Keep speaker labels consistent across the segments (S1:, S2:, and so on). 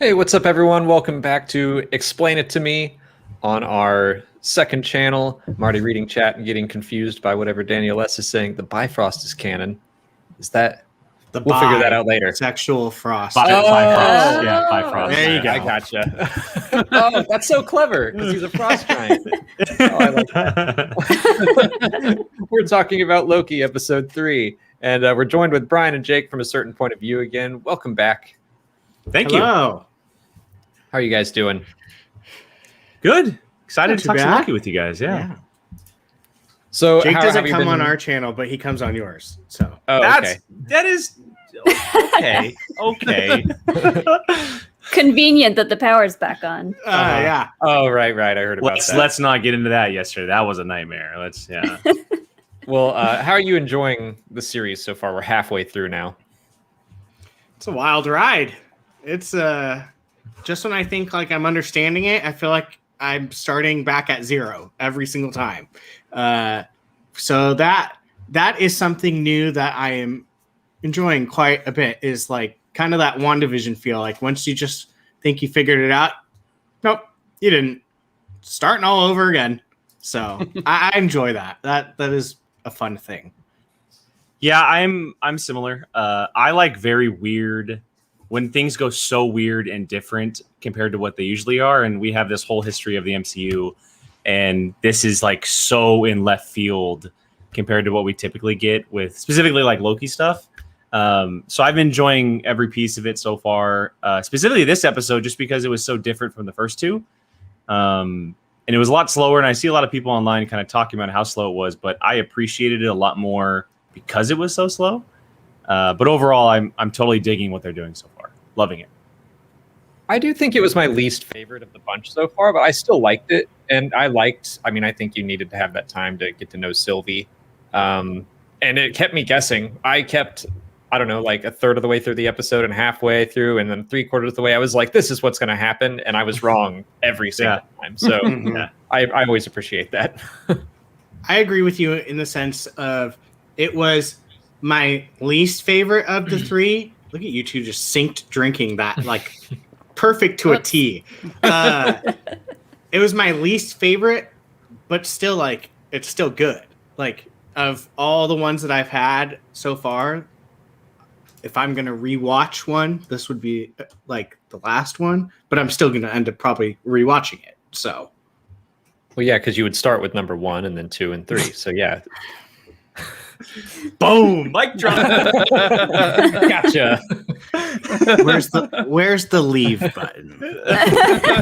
S1: Hey, what's up, everyone? Welcome back to Explain It to Me on our second channel. I'm already reading chat and getting confused by whatever Daniel S. is saying. The Bifrost is canon. Is that? We'll figure that out later.
S2: Sexual frost.
S1: Bifrost.
S3: Yeah, Bifrost.
S2: There you go.
S1: I gotcha. Oh, that's so clever because he's a frost giant. Oh, I like that. We're talking about Loki, episode 3. And we're joined with Brian and Jake from A Certain Point of View again. Welcome back.
S3: Thank you.
S1: How are you guys doing?
S3: Good. Excited
S2: Not
S3: to talk
S2: too
S3: some
S2: bad.
S3: Loki with you guys. Yeah.
S1: So
S2: Jake
S1: how
S2: doesn't
S1: have you
S2: come
S1: been...
S2: on our channel, but he comes on yours. So
S1: Oh, okay.
S3: That is okay. Okay.
S4: Convenient that the power's back on.
S2: yeah.
S1: Oh, right. I heard about that.
S3: Let's not get into that yesterday. That was a nightmare. Yeah.
S1: Well, how are you enjoying the series so far? We're halfway through now.
S2: It's a wild ride. It's just when I think like I'm understanding it, I feel like I'm starting back at zero every single time. So that is something new that I am enjoying quite a bit, is like kind of that WandaVision feel. Like once you just think you figured it out, nope, you didn't. Starting all over again. So I enjoy that. That is a fun thing.
S3: Yeah, I'm similar. I like very weird when things go so weird and different compared to what they usually are. And we have this whole history of the MCU, and this is like so in left field compared to what we typically get with specifically like Loki stuff. So I've been enjoying every piece of it so far, specifically this episode, just because it was so different from the first two. And it was a lot slower. And I see a lot of people online kind of talking about how slow it was, but I appreciated it a lot more because it was so slow. But overall, I'm totally digging what they're doing so far. Loving it.
S1: I do think it was my least favorite of the bunch so far, but I still liked it. And I think you needed to have that time to get to know Sylvie. And it kept me guessing. I kept, like a third of the way through the episode and halfway through, and then 3/4 of the way, I was like, this is what's going to happen. And I was wrong every single time. So I always appreciate that.
S2: I agree with you in the sense of it was my least favorite of the three. Look at you two just synced drinking that, like perfect to a T. It was my least favorite, but still, like, it's still good. Like, of all the ones that I've had so far, if I'm going to rewatch one, this would be like the last one, but I'm still going to end up probably rewatching it. So,
S1: Well, yeah, because you would start with number 1 and then 2 and 3. So, yeah.
S3: Boom! Mic drop.
S1: Gotcha.
S2: where's the leave button?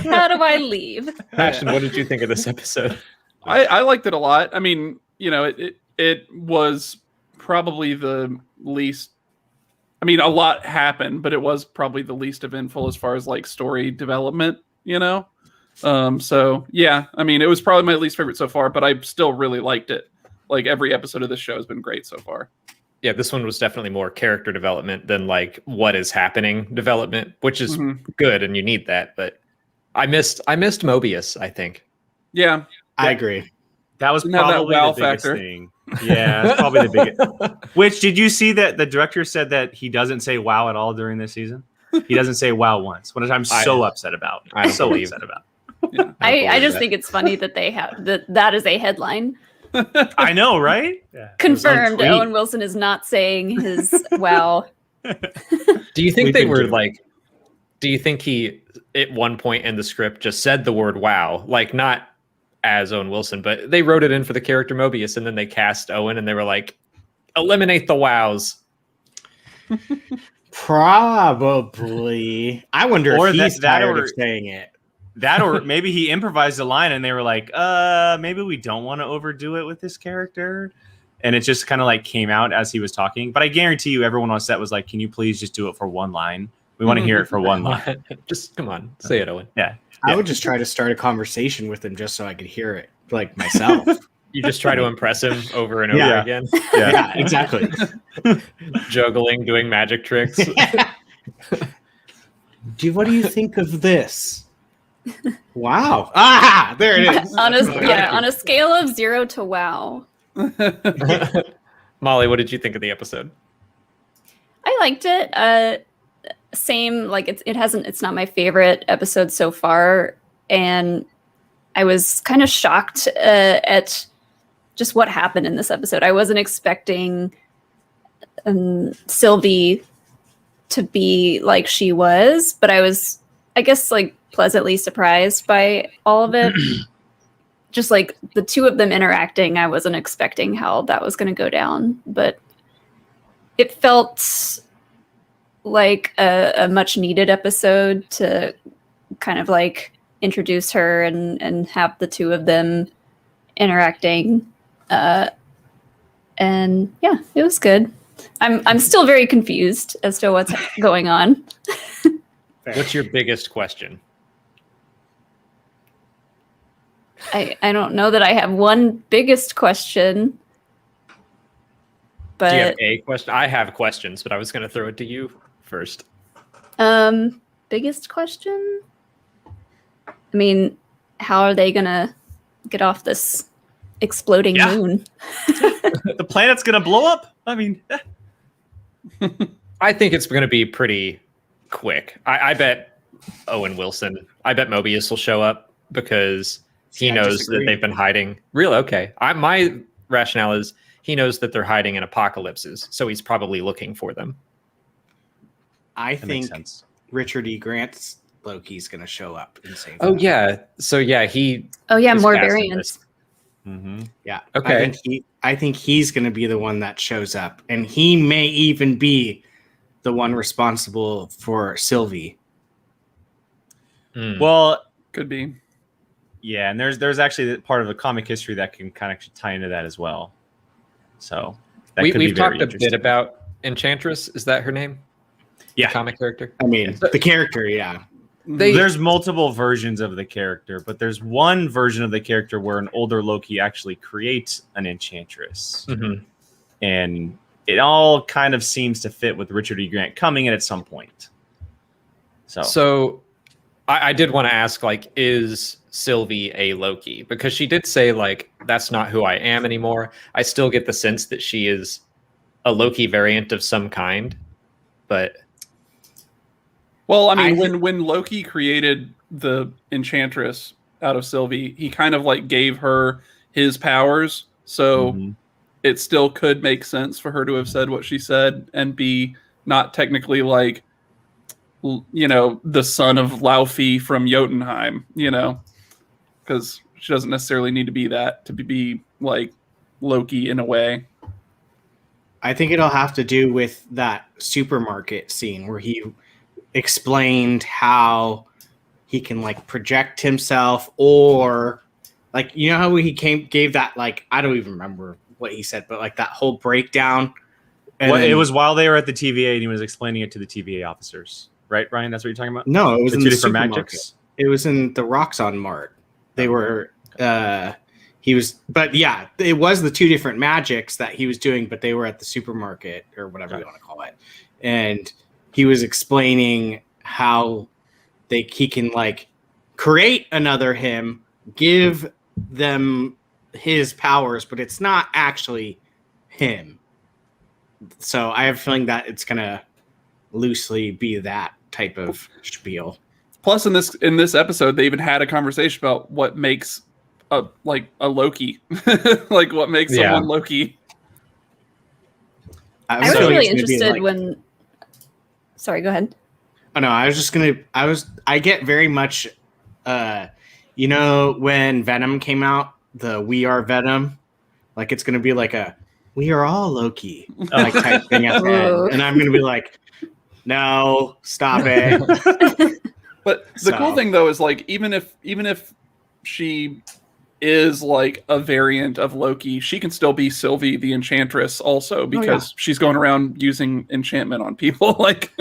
S4: How do I leave?
S1: Ashton, what did you think of this episode?
S5: I liked it a lot. I mean, it was probably the least. I mean, a lot happened, but it was probably the least eventful as far as like story development. So yeah, I mean, it was probably my least favorite so far, but I still really liked it. Like every episode of this show has been great so far.
S1: Yeah, this one was definitely more character development than like what is happening development, which is good, and you need that. But I missed Mobius, I think.
S5: Yeah,
S2: I agree.
S3: That was
S5: Didn't have that
S3: probably
S5: wow
S3: the biggest
S5: factor.
S3: thing. Yeah, that's probably the biggest. Which, did you see that the director said that he doesn't say wow at all during this season? He doesn't say wow once, which I'm so upset about.
S1: I don't
S3: so
S1: believe
S3: upset about.
S5: Yeah.
S4: I just think it's funny that they have that is a headline.
S3: I know, right? Yeah.
S4: Confirmed.
S3: It was on tweet.
S4: Owen Wilson is not saying his wow.
S1: Do you think they were like? Do you think he at one point in the script just said the word "wow"? Like not as Owen Wilson, but they wrote it in for the character Mobius, and then they cast Owen, and they were like, "Eliminate the wows."
S2: Probably. I wonder
S3: Or
S2: if he's
S3: that
S2: tired
S3: or-
S2: of saying it.
S3: That, or maybe he improvised a line and they were like, maybe we don't want to overdo it with this character. And it just kind of like came out as he was talking. But I guarantee you everyone on set was like, can you please just do it for one line? We want to hear it for one line.
S1: Just come on, say it, Owen.
S3: Yeah.
S2: I would just try to start a conversation with him just so I could hear it, like myself.
S1: You just try to impress him over and over
S2: Yeah.
S1: again,
S2: Yeah, exactly.
S1: juggling, doing magic tricks.
S2: What do you think of this? Wow. There it is.
S4: on a scale of 0 to wow.
S1: Molly, what did you think of the episode?
S4: I liked it. same. Like it's not my favorite episode so far, and I was kind of shocked at just what happened in this episode. I wasn't expecting Sylvie to be like she was, but I was, I guess, like pleasantly surprised by all of it. Just like the two of them interacting, I wasn't expecting how that was going to go down, but it felt like a much needed episode to kind of like introduce her and have the two of them interacting. And yeah, it was good. I'm still very confused as to what's going on.
S1: What's your biggest question?
S4: I don't know that I have one biggest question, but
S1: Do you have a question? I have questions, but I was going to throw it to you first.
S4: biggest question? I mean, how are they gonna get off this exploding
S3: Yeah.
S4: moon?
S3: The planet's gonna blow up. I mean,
S1: I think it's going to be pretty quick. I bet Owen Wilson, I bet Mobius will show up because he
S2: I
S1: knows
S2: disagree.
S1: that they've been hiding. Really? Okay. My rationale is he knows that they're hiding in apocalypses, so he's probably looking for them.
S2: I
S3: that makes
S2: think
S3: sense.
S2: Richard E. Grant's Loki's going to show up and save
S1: Oh
S2: them.
S1: yeah. So yeah, he
S4: Oh yeah,
S1: is
S4: more
S1: cast in
S4: variants.
S1: this.
S3: Mm-hmm.
S2: Yeah.
S1: Okay.
S2: I think he's going to be the one that shows up, and he may even be the one responsible for Sylvie.
S1: Mm.
S3: Well,
S5: Could be.
S3: yeah, and there's actually part of the comic history that can kind of tie into that as well. So that could be
S1: we've
S3: very
S1: talked a
S3: interesting.
S1: bit about Enchantress. Is that her name?
S3: Yeah.
S1: The comic character.
S2: I mean, the character, yeah.
S1: They-
S3: There's multiple versions of the character, but there's one version of the character where an older Loki actually creates an Enchantress.
S1: Mhm.
S3: And it all kind of seems to fit with Richard E. Grant coming in at some point. So
S1: I did want to ask, like, is Sylvie a Loki? Because she did say, like, that's not who I am anymore. I still get the sense that she is a Loki variant of some kind, but
S5: Well, I mean,
S2: I
S5: when Loki created the Enchantress out of Sylvie, he kind of like gave her his powers, so
S3: Mhm.
S5: it still could make sense for her to have said what she said and be not technically like, you know, the son of Laufey from Jotunheim, you know, because she doesn't necessarily need to be that to be like Loki in a way.
S2: I think it'll have to do with that supermarket scene where he explained how he can like project himself, or like, you know how he gave that, like, I don't even remember what he said, but like that whole breakdown. And
S3: Well, it
S2: then-
S3: was while they were at the TVA and he was explaining it to the TVA officers. Right, Ryan? That's what you're talking about?
S2: no, it was
S3: The
S2: in
S3: two
S2: the
S3: different
S2: supermarket.
S3: magics?
S2: It was in the Roxxon Mart. They were he was, but yeah, it was the two different magics that he was doing, but they were at the supermarket or whatever you want to call it. And he was explaining how he can like create another him, give them his powers, but it's not actually him. So I have a feeling that it's gonna loosely be that type of spiel.
S5: Plus, in this episode, they even had a conversation about what makes a Loki, like what makes
S1: Yeah.
S5: someone Loki.
S4: I was
S2: feeling
S4: really
S2: it's gonna be
S4: interested
S2: like-
S4: when. Sorry, go ahead.
S2: Oh no, I get very much you know, when Venom came out, the We Are Venom, like it's gonna be like a We Are All Loki like type thing at the
S4: Ooh.
S2: end. And I'm gonna be like, no, stop it.
S5: But the cool
S2: So-
S5: thing though is like even if she is like a variant of Loki, she can still be Sylvie the Enchantress also because she's going around using enchantment on people. Like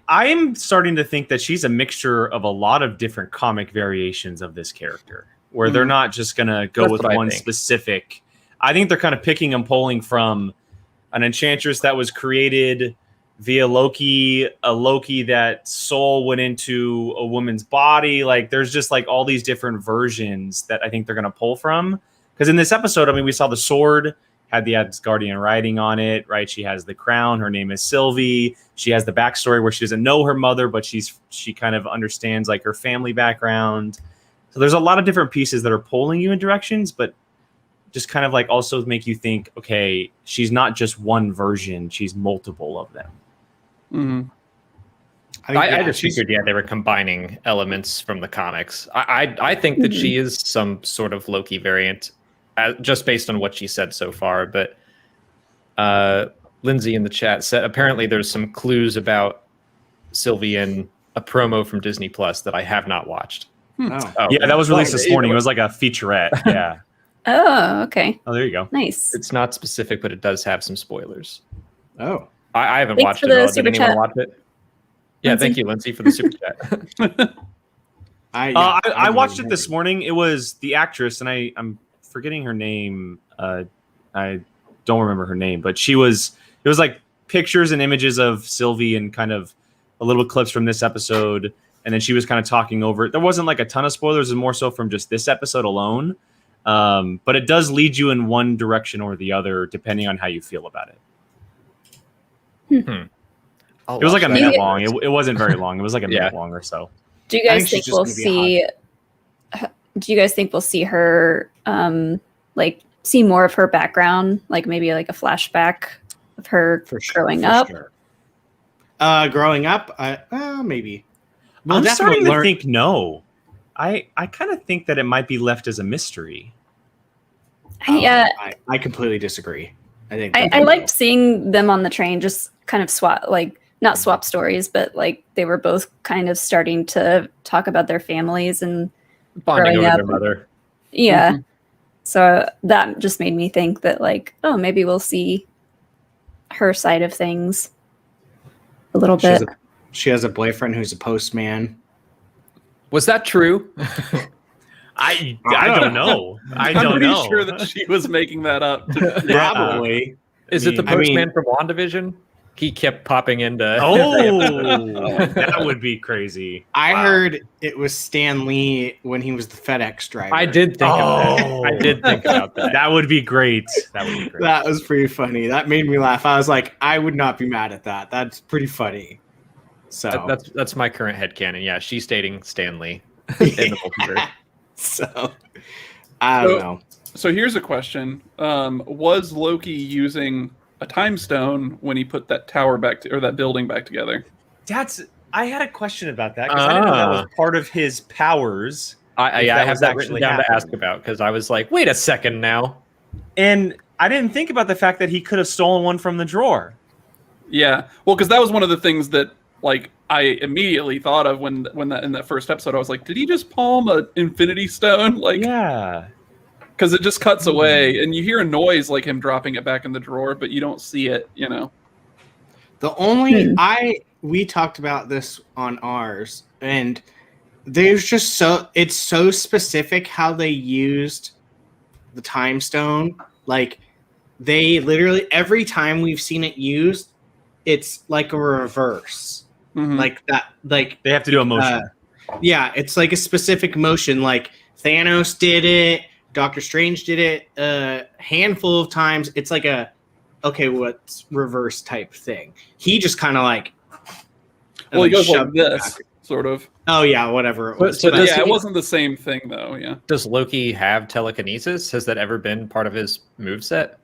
S3: I'm starting to think that she's a mixture of a lot of different comic variations of this character, where they're not just gonna go
S1: That's
S3: with
S1: what I
S3: one
S1: think.
S3: specific. I think they're kind of picking and pulling from an Enchantress that was created via Loki, a Loki that soul went into a woman's body. Like there's just like all these different versions that I think they're gonna pull from. Because in this episode, I mean, we saw the sword had the Asgardian writing on it, right? She has the crown. Her name is Sylvie. She has the backstory where she doesn't know her mother, but she kind of understands like her family background. So there's a lot of different pieces that are pulling you in directions, but just kind of like also make you think, okay, she's not just one version, she's multiple of them.
S5: Mm-hmm.
S1: I just figured, they were combining elements from the comics. I think that she is some sort of Loki variant, just based on what she said so far. But Lindsay in the chat said apparently there's some clues about Sylvie in a promo from Disney Plus that I have not watched.
S3: Oh, yeah, that was released this morning. It was like a featurette. Yeah.
S4: Oh, okay.
S3: Oh, there you go.
S4: Nice.
S1: It's not specific, but it does have some spoilers.
S2: Oh,
S1: I haven't
S4: Thanks
S1: watched
S4: for
S1: it
S4: the
S1: at all. Did
S4: super
S1: anyone
S4: chat.
S1: watch it? Yeah,
S4: Lindsay.
S1: thank you, Lindsay, for the super chat.
S3: I watched it this morning. It was the actress, and I'm forgetting her name. I don't remember her name, but it was like pictures and images of Sylvie and kind of a little clips from this episode. And then she was kind of talking over it. There wasn't like a ton of spoilers, and more so from just this episode alone. But it does lead you in one direction or the other, depending on how you feel about it. It was like a minute long. It wasn't very long. It was like a minute long or so.
S4: Do you guys think we'll see? Do you guys think we'll see her, like, see more of her background, like maybe like a flashback of her growing up?
S2: Sure. Growing up, maybe. Well,
S3: I'm starting to think no. I kind of think that it might be left as a mystery.
S4: I
S2: I completely disagree. I think
S4: I liked seeing them on the train, just kind of not swap stories, but like they were both kind of starting to talk about their families and
S1: bonding
S4: growing
S1: over
S4: up.
S1: their mother.
S4: Yeah. So that just made me think that, like, oh, maybe we'll see her side of things a little bit.
S2: She has a boyfriend who's a postman.
S1: Was that true?
S3: I don't know. I don't
S5: I'm
S3: know.
S5: pretty sure that she was making that up.
S2: Probably.
S1: Is it the postman from WandaVision? He kept popping into.
S3: Oh, that would be crazy.
S2: I heard it was Stan Lee when he was the FedEx driver.
S1: I did think of that. I did think about that.
S3: That would be great. That would be great.
S2: That was pretty funny. That made me laugh. I was like, I would not be mad at that. That's pretty funny. So
S1: that's my current headcanon. Yeah, she's dating Stan Lee in the multiverse.
S2: So I don't know.
S5: So here's a question: was Loki using a time stone when he put that tower or that building back together?
S3: I had a question about that because I didn't know that was part of his powers.
S1: I have that written down to ask about because I was like, wait a second now.
S5: And
S3: I didn't think about the fact that he could have stolen one from the drawer.
S5: Yeah, well, because that was one of the things that, like, I immediately thought of when that in that first episode. I was like, did he just palm an Infinity Stone? Like,
S3: yeah,
S5: because it just cuts away, and you hear a noise like him dropping it back in the drawer, but you don't see it. You know,
S2: the only we talked about this on ours, and there's just it's so specific how they used the time stone. Like, they literally every time we've seen it used, it's like a reverse.
S5: Mm-hmm.
S2: Like that, like
S3: they have to do a motion.
S2: Yeah, it's like a specific motion. Like Thanos did it, Doctor Strange did it a handful of times. It's like what's reverse type thing. He just kind of like,
S5: well, he goes like this, sort of.
S2: Oh yeah, whatever it was.
S1: So
S5: it wasn't the same thing though. Yeah.
S1: Does Loki have telekinesis? Has that ever been part of his moveset?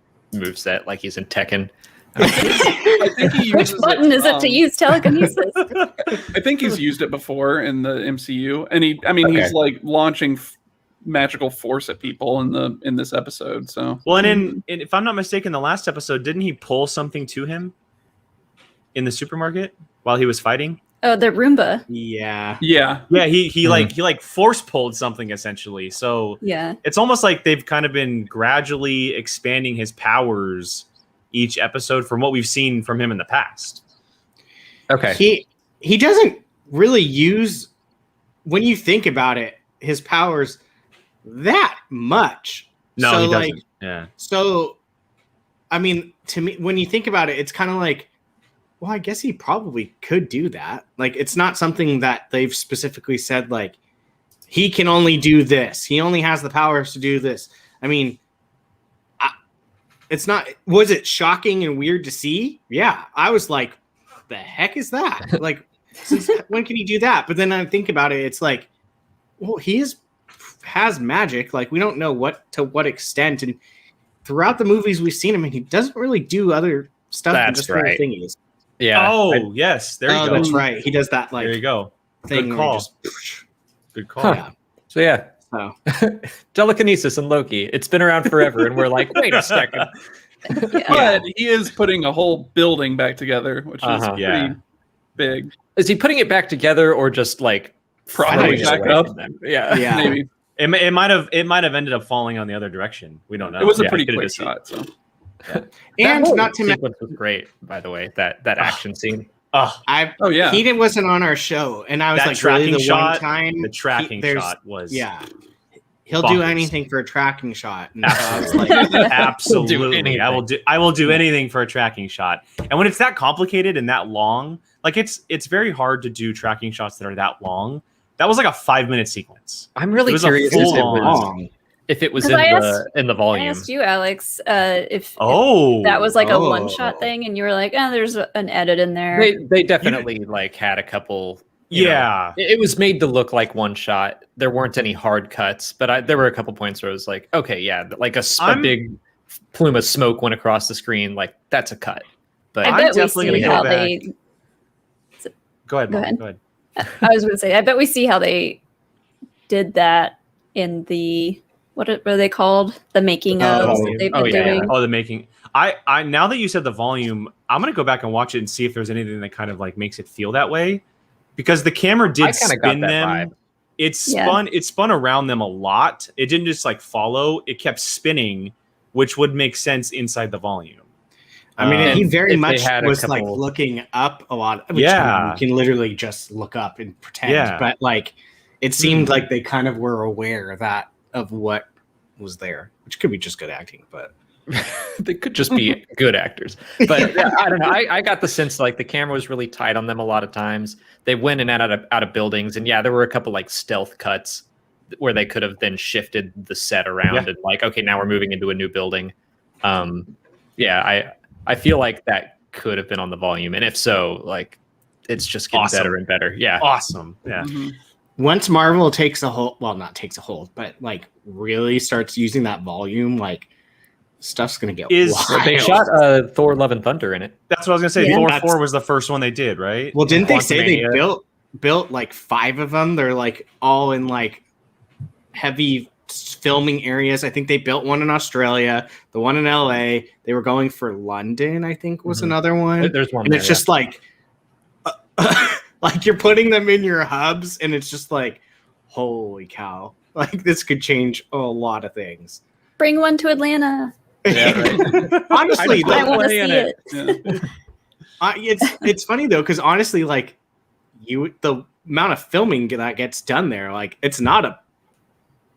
S1: Like he's in Tekken.
S5: I think he
S4: Which button is it to use telekinesis?
S5: I think he's used it before in the MCU, and he's like launching magical force at people in this episode. So
S3: well, and if I'm not mistaken, the last episode didn't he pull something to him in the supermarket while he was fighting?
S4: Oh, the Roomba.
S2: Yeah.
S3: He like force pulled something essentially. So
S4: yeah,
S3: it's almost like they've kind of been gradually expanding his powers each episode from what we've seen from him in the past.
S1: Okay.
S2: He doesn't really use, when you think about it, his powers that much.
S3: No,
S2: so,
S3: he doesn't.
S2: Like,
S3: yeah.
S2: So, I mean, to me, when you think about it, it's kind of like, well, I guess he probably could do that. Like, it's not something that they've specifically said, like, he can only do this. He only has the powers to do this. I mean, it's not. Was it shocking and weird to see? Yeah, I was like, the heck is that? Like, since when can he do that? But then I think about it, it's like, well, has magic. Like, we don't know to what extent, and throughout the movies we've seen him, and he doesn't really do other stuff than
S1: That's
S2: just
S1: right.
S2: thingies.
S1: Yeah.
S3: Oh, yes. There you go.
S2: That's right. He does that like
S3: There you go.
S2: thing
S3: Good
S2: where he
S3: call.
S2: just
S3: Good call.
S1: Huh.
S2: yeah.
S1: So yeah,
S2: So
S1: telekinesis and Loki. It's been around forever, and we're like, wait a second.
S5: But he is putting a whole building back together, which is
S1: Uh-huh.
S5: pretty
S3: Yeah.
S5: big.
S1: Is he putting it back together or just like
S5: Probably
S1: throwing it
S5: back
S1: away
S5: up.
S1: from them? Yeah.
S2: Yeah.
S5: Maybe
S3: It might have ended up falling on the other direction. We don't know.
S5: it was a
S1: Yeah,
S5: pretty
S1: could've
S5: quick
S1: just-
S5: shot. So
S1: That
S2: and
S1: whole
S2: not to mention,
S1: sequence was great, by the way. That action scene.
S3: Oh,
S5: oh yeah,
S2: he wasn't on our show, and I was
S3: That
S2: like, really,
S3: tracking
S2: the
S3: shot-
S2: one time
S3: the tracking
S2: there's-
S3: shot was
S2: Yeah, he'll do
S3: bonkers.
S2: anything for a tracking shot. And
S3: Absolutely.
S2: I was like,
S3: Absolutely.
S1: anything.
S3: I will do anything for a tracking shot. And when it's that complicated and that long, like it's very hard to do tracking shots that are that long. That was like a 5-minute sequence.
S1: I'm really
S3: It was a
S1: curious
S3: full
S2: long.
S1: if it was
S4: 'Cause
S1: in
S4: I
S1: the
S4: I
S1: volume.
S4: asked you, Alex, if
S3: Oh,
S4: that was like a
S2: Oh.
S4: one-shot thing, and you were like, "Oh, there's an edit in there."
S1: They definitely like had a couple. you know,
S3: yeah.
S1: it was made to look like one shot. There weren't any hard cuts, but there were a couple points where I was like, okay, yeah, like a big plume of smoke went across the screen. Like that's a cut. But
S4: I
S3: I'm
S4: bet we
S3: definitely
S4: see
S3: gonna go
S4: how
S3: back.
S4: they.
S3: Go ahead,
S4: Go
S3: Mom.
S4: ahead.
S3: Go ahead.
S4: I was going to say, I bet we see how they did that in the what are they called? The making of
S2: volume.
S4: they've
S1: Oh,
S4: been
S1: yeah.
S4: doing.
S3: Oh, the making. I now that you said the volume, I'm gonna go back and watch it and see if there's anything that kind of like makes it feel that way, because the camera
S1: I
S3: did
S1: kinda got
S3: spin
S1: that
S3: them.
S1: vibe.
S3: It spun around them a lot. It didn't just like follow. It kept spinning, which would make sense inside the volume.
S2: I mean, he very
S1: if they
S2: much
S1: had a
S2: was like
S1: couple-
S2: looking up a lot. Which,
S3: Yeah.
S2: I mean, you can literally just look up and pretend.
S3: Yeah.
S2: But like, it seemed like they kind of were aware of what was there, which could be just good acting. But
S1: they could just be good actors. But yeah, I don't know. I got the sense like the camera was really tight on them a lot of times. They went in and out of buildings, and yeah, there were a couple like stealth cuts where they could have then shifted the set around
S3: Yeah.
S1: and like, okay, now we're moving into a new building. Yeah, I feel like that could have been on the volume, and if so, like it's just getting
S3: Awesome.
S1: better and better. Yeah,
S3: Awesome. Yeah.
S5: Mhm.
S2: once Marvel takes a hold, well, not takes a hold, but like really starts using that volume, like stuff's gonna get
S3: Is-
S2: wild.
S1: they shot Thor: Love and Thunder in it.
S3: That's what I was gonna say.
S4: Yeah.
S3: Thor
S2: That's-
S3: 4 was the first one they did, right?
S2: Well, didn't they say they
S3: Quantumania.
S2: built like 5 of them? They're like all in like heavy filming areas. I think they built one in Australia, the one in LA. They were going for London, I think was
S1: Mhm.
S2: another one.
S1: There's one,
S2: And
S1: there,
S2: it's just like like you're putting them in your hubs, and it's just like, holy cow! Like this could change a lot of things.
S4: Bring one to Atlanta.
S1: Yeah, right.
S2: Honestly,
S1: I
S4: I
S1: don't
S4: want to
S1: play in
S4: see
S1: it.
S4: it.
S5: Yeah.
S2: it's funny though, because honestly, like the amount of filming that gets done there, like it's not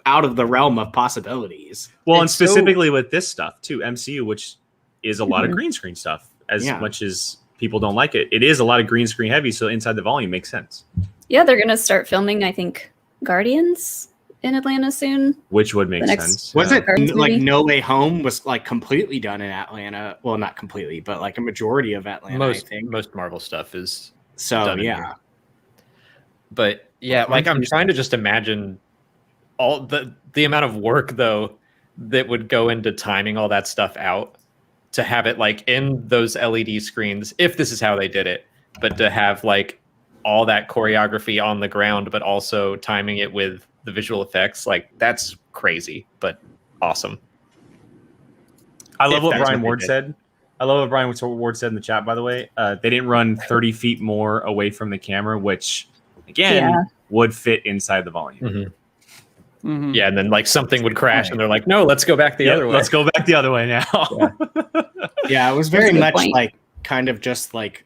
S2: out of the realm of possibilities.
S3: Well, and
S1: It's so-
S3: specifically with this stuff too, MCU, which is a lot of
S4: Mhm.
S3: green screen stuff. As
S2: Yeah.
S3: much as people don't like it, it is a lot of green screen heavy. So inside the volume makes sense,
S4: Yeah, they're gonna start filming. I think Guardians in Atlanta soon.
S3: which would make
S4: The next-
S3: sense.
S2: Was
S3: Yeah.
S2: it
S4: Guardians
S2: like
S4: movie?
S2: No Way Home was like completely done in Atlanta? Well, not completely, but like a majority of Atlanta, I think.
S1: Most Marvel stuff is
S2: So
S1: done in
S2: yeah,
S1: here. But yeah, like I'm trying to just imagine all the amount of work though that would go into timing all that stuff out to have it like in those LED screens, if this is how they did it, but to have like all that choreography on the ground, but also timing it with the visual effects, like that's crazy, but awesome.
S3: I love
S1: If
S3: what
S1: that's
S3: Brian
S1: what they
S3: Ward
S1: did.
S3: said. I love what Brian Ward said in the chat, by the way. They didn't run 30 feet more away from the camera, which again
S4: Yeah.
S3: would fit inside the volume.
S5: Mhm.
S1: Yeah, and then like something would crash, and they're like, "No, let's go back the
S3: Yeah,
S1: other way."
S3: let's go back the other way now.
S2: yeah, it was
S4: That's a
S2: very
S4: good
S2: much
S4: point.
S2: like kind of just like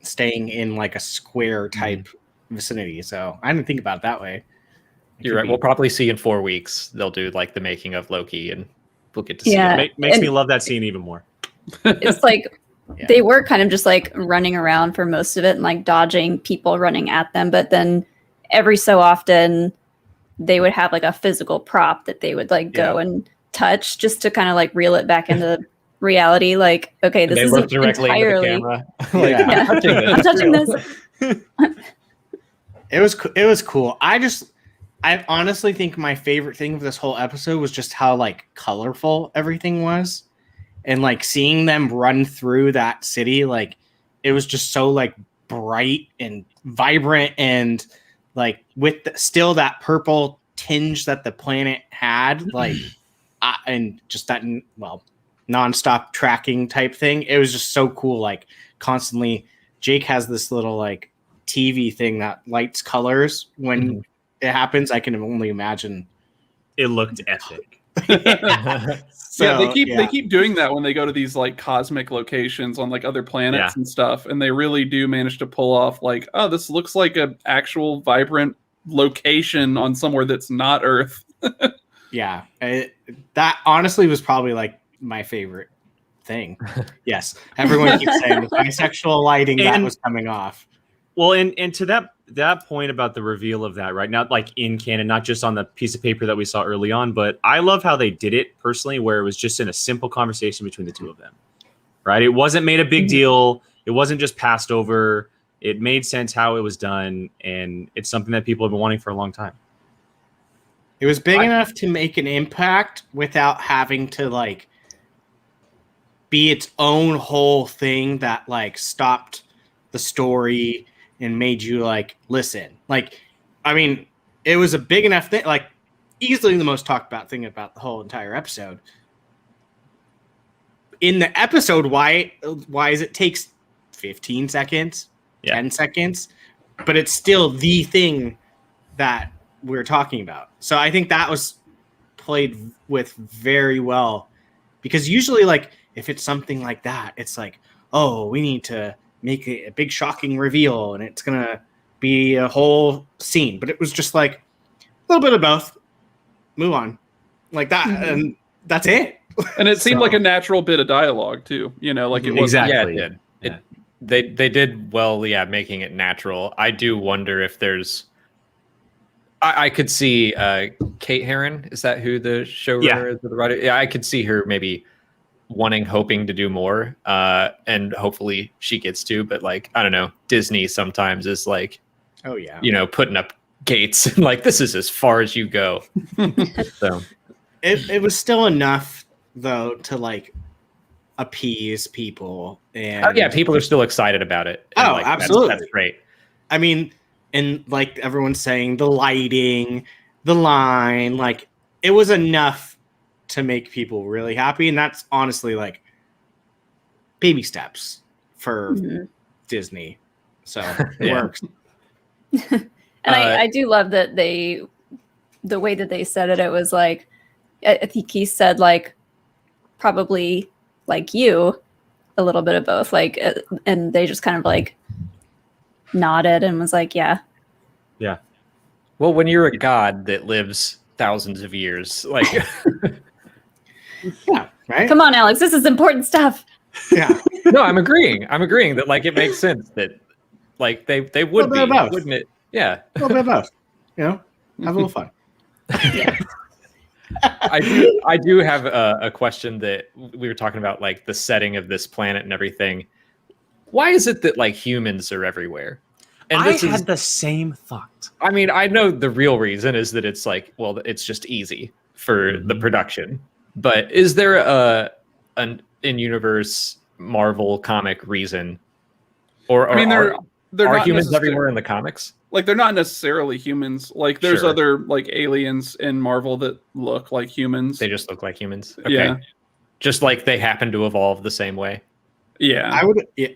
S2: staying in like a square type vicinity. So I didn't think about it that way. It
S1: You're
S2: could
S1: right.
S2: be-
S1: We'll probably see in 4 weeks. They'll do like the making of Loki, and we'll get to see
S4: Yeah.
S1: it.
S3: Makes
S4: And-
S3: me love that scene even more.
S4: It's like
S2: Yeah.
S4: they were kind of just like running around for most of it and like dodging people running at them, but then every so often they would have like a physical prop that they would like go and touch just to kind of like reel it back into reality. Like, okay,
S1: And
S4: this
S1: they
S4: is
S1: look directly
S4: entirely.
S1: into the camera. Like,
S2: Yeah.
S1: I'm touching this.
S4: I'm touching this.
S2: It was cool. I honestly think my favorite thing of this whole episode was just how like colorful everything was, and like seeing them run through that city. Like it was just so like bright and vibrant, and like with still that purple tinge that the planet had. Like and just that nonstop tracking type thing. It was just so cool. Like constantly, Jake has this little like TV thing that lights colors when it happens. I can only imagine.
S3: It looked epic.
S2: So,
S5: they keep doing that when they go to these like cosmic locations on like other planets and stuff, and they really do manage to pull off like, oh, this looks like an actual vibrant location on somewhere that's not Earth.
S2: Yeah, that honestly was probably like my favorite thing. Yes, everyone keeps saying the bisexual lighting that was coming off.
S3: Well, and to that point about the reveal of that, right? Not like in canon, not just on the piece of paper that we saw early on, but I love how they did it personally, where it was just in a simple conversation between the two of them, right? It wasn't made a big deal. It wasn't just passed over. It made sense how it was done, and it's something that people have been wanting for a long time.
S2: It was big enough to make an impact without having to like be its own whole thing that like stopped the story and made you like listen. Like, I mean, it was a big enough thing, like easily the most talked about thing about the whole entire episode. In the episode, why is it takes 15 seconds, 10 seconds, but it's still the thing that we're talking about. So I think that was played with very well, because usually like if it's something like that, it's like, oh, we need to make a big shocking reveal and it's gonna be a whole scene. But it was just like a little bit of both. Move on. Like that, and that's it.
S5: And it seemed like a natural bit of dialogue too. You know, like it was
S3: Exactly.
S1: Yeah, it did. They did well, making it natural. I do wonder if there's I could see Kate Herron. Is that who the showrunner is, or the writer? Yeah, I could see her maybe hoping to do more, and hopefully she gets to. But like, I don't know, Disney sometimes is like,
S2: oh yeah,
S1: putting up gates and like, this is as far as you go. So
S2: it was still enough though to like appease people, and
S1: people are still excited about it.
S2: And,
S1: like,
S2: absolutely,
S1: that's great.
S2: I mean, and like everyone's saying, the lighting, the line, like it was enough to make people really happy. And that's honestly like baby steps for Disney. So it works.
S4: And I do love that the way that they said it, it was like, I think he said like, probably like you, a little bit of both, like, and they just kind of like nodded and was like, yeah.
S1: Well, when you're a god that lives thousands of years, like,
S2: yeah, right.
S4: Come on, Alex, this is important stuff.
S2: Yeah.
S1: No, I'm agreeing that like it makes sense that like they would be, wouldn't it? Yeah,
S2: a little bit of both. Have a little fun.
S1: I do have a question that we were talking about, like the setting of this planet and everything. Why is it that like humans are everywhere? And
S3: I had the same thought.
S1: I mean, I know the real reason is that it's like, well, it's just easy for the production. But is there an in-universe Marvel comic reason? Or
S5: I mean, they're
S1: are
S5: not
S1: humans everywhere in the comics?
S5: Like, they're not necessarily humans. Like, there's other like aliens in Marvel that look like humans.
S1: They just look like humans. Okay.
S5: Yeah.
S1: Just like they happen to evolve the same way.
S5: Yeah.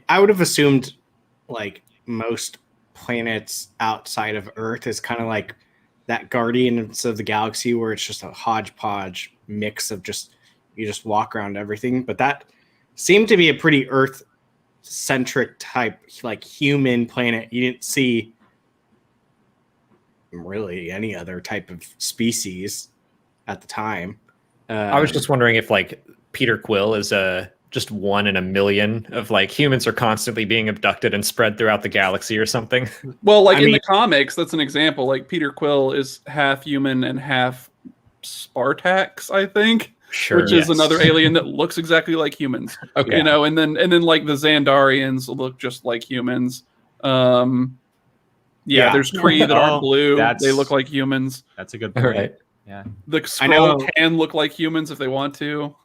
S2: I would have assumed like most planets outside of Earth is kind of like that Guardians of the Galaxy, where it's just a hodgepodge mix of you just walk around everything. But that seemed to be a pretty Earth centric type, like human planet. You didn't see really any other type of species at the time.
S1: I was just wondering if like Peter Quill is just one in a million of like humans are constantly being abducted and spread throughout the galaxy or something.
S5: Well, like in the comics, that's an example. Like Peter Quill is half human and half Spartax, I think.
S1: Sure.
S5: which is another alien that looks exactly like humans.
S1: Okay.
S5: You know, and then like the Xandarians look just like humans.
S2: Yeah.
S5: There's Kree that aren't blue. They look like humans.
S3: That's a good
S1: All
S3: point.
S1: right.
S3: Yeah.
S5: The Skrull can look like humans if they want to.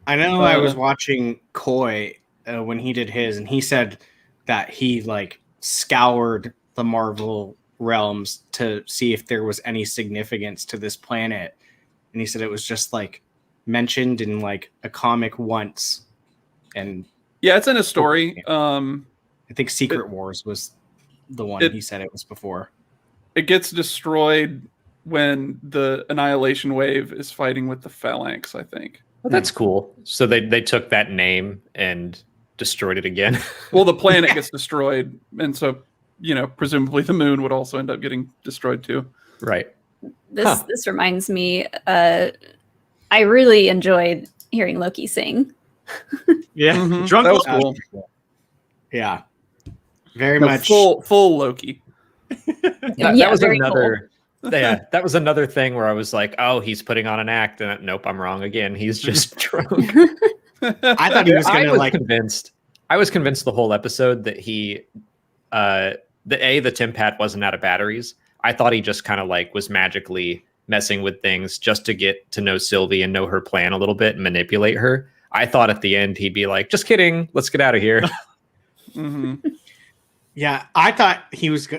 S2: I know I was watching Koi when he did his, and he said that he like scoured the Marvel realms to see if there was any significance to this planet, and he said it was just like mentioned in like a comic once, and
S5: yeah, it's in a story.
S2: I think Secret Wars was the one he said it was before.
S5: It gets destroyed when the Annihilation Wave is fighting with the Phalanx, I think.
S1: Well, that's cool. So they took that name and destroyed it again.
S5: Well, the planet gets destroyed, and so presumably the moon would also end up getting destroyed too.
S1: Right.
S4: This reminds me. I really enjoyed hearing Loki sing.
S3: Yeah,
S5: Drunk. That was cool.
S2: Yeah, very much
S5: full Loki.
S1: That was another. Yeah, that was another thing where I was like, "Oh, he's putting on an act," and nope, I'm wrong again. He's just drunk.
S2: I thought he was going to
S1: convinced. I was convinced the whole episode that the Tim Pat wasn't out of batteries. I thought he just kind of like was magically messing with things just to get to know Sylvie and know her plan a little bit and manipulate her. I thought at the end he'd be like, "Just kidding, let's get out of here."
S2: Yeah, I thought he was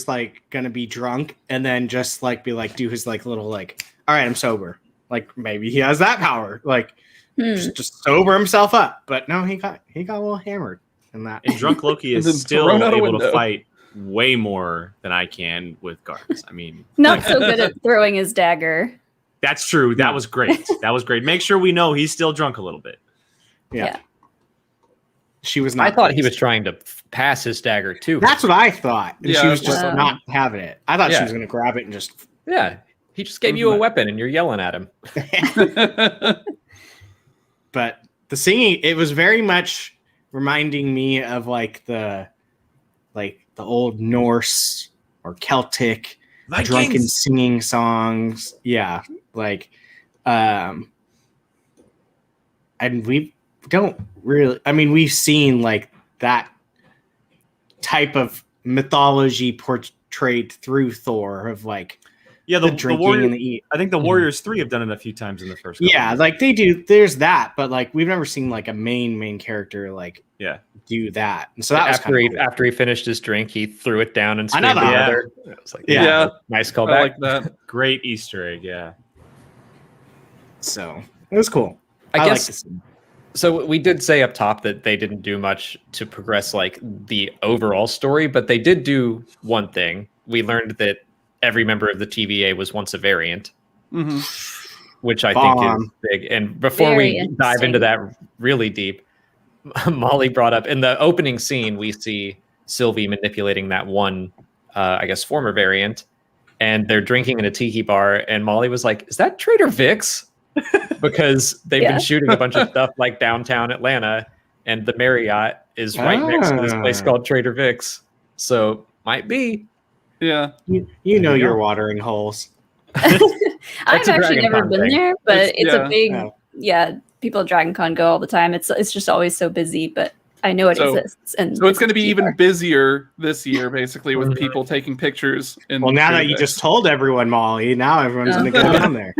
S2: like gonna be drunk and then just like be like do his like little like, all right, I'm sober. Like maybe he has that power, like just sober himself up. But no, he got a little hammered in that.
S3: And drunk Loki is still able to fight way more than I can with guards. I mean,
S4: not so good at throwing his dagger.
S3: That's true. That was great. That was great. Make sure we know he's still drunk a little bit.
S2: Yeah. She was not.
S1: I thought he was trying to pass his dagger too.
S2: That's what I thought. And
S5: Yeah,
S2: she was just not having it. I thought she
S1: Yeah.
S2: was going to grab it and just.
S1: Yeah, he just gave you a weapon and you're yelling at him.
S2: But the singing, it was very much reminding me of like the old Norse or Celtic
S3: Vikings.
S2: drunken singing songs. Yeah, like, and we don't really. I mean, we've seen like that type of mythology portrayed through Thor of like.
S3: Yeah,
S2: the drinking and the eat.
S3: I think the Warriors 3 have done it a few times in the first.
S2: Yeah, like they do. There's that, but like we've never seen like a main character like do that. And so that
S1: after he finished his drink, he threw it down and screamed
S2: another.
S1: I was like, nice
S5: I
S1: callback.
S5: like that.
S3: Great Easter egg. Yeah.
S2: So it was cool.
S1: I guess.
S2: like this.
S1: So we did say up top that they didn't do much to progress like the overall story, but they did do one thing. We learned that every member of the TVA was once a variant, which I think is big. And before we dive into that really deep, Molly brought up in the opening scene, we see Sylvie manipulating that one, I guess, former variant, and they're drinking in a tiki bar. And Molly was like, "Is that Trader Vic's?" Because they've been shooting a bunch of stuff like downtown Atlanta, and the Marriott is right next to this place called Trader Vic's. So might be.
S5: Yeah.
S2: You know your watering holes.
S4: I've actually
S1: Dragon
S4: never
S1: Con
S4: been
S1: thing.
S4: there, but it's a big people at Dragon Con go all the time. It's just always so busy, but I know it exists. And
S5: so it's going to be even busier this year, basically, with people taking pictures.
S2: Well, now that you just told everyone, Molly, now everyone's going to go down there.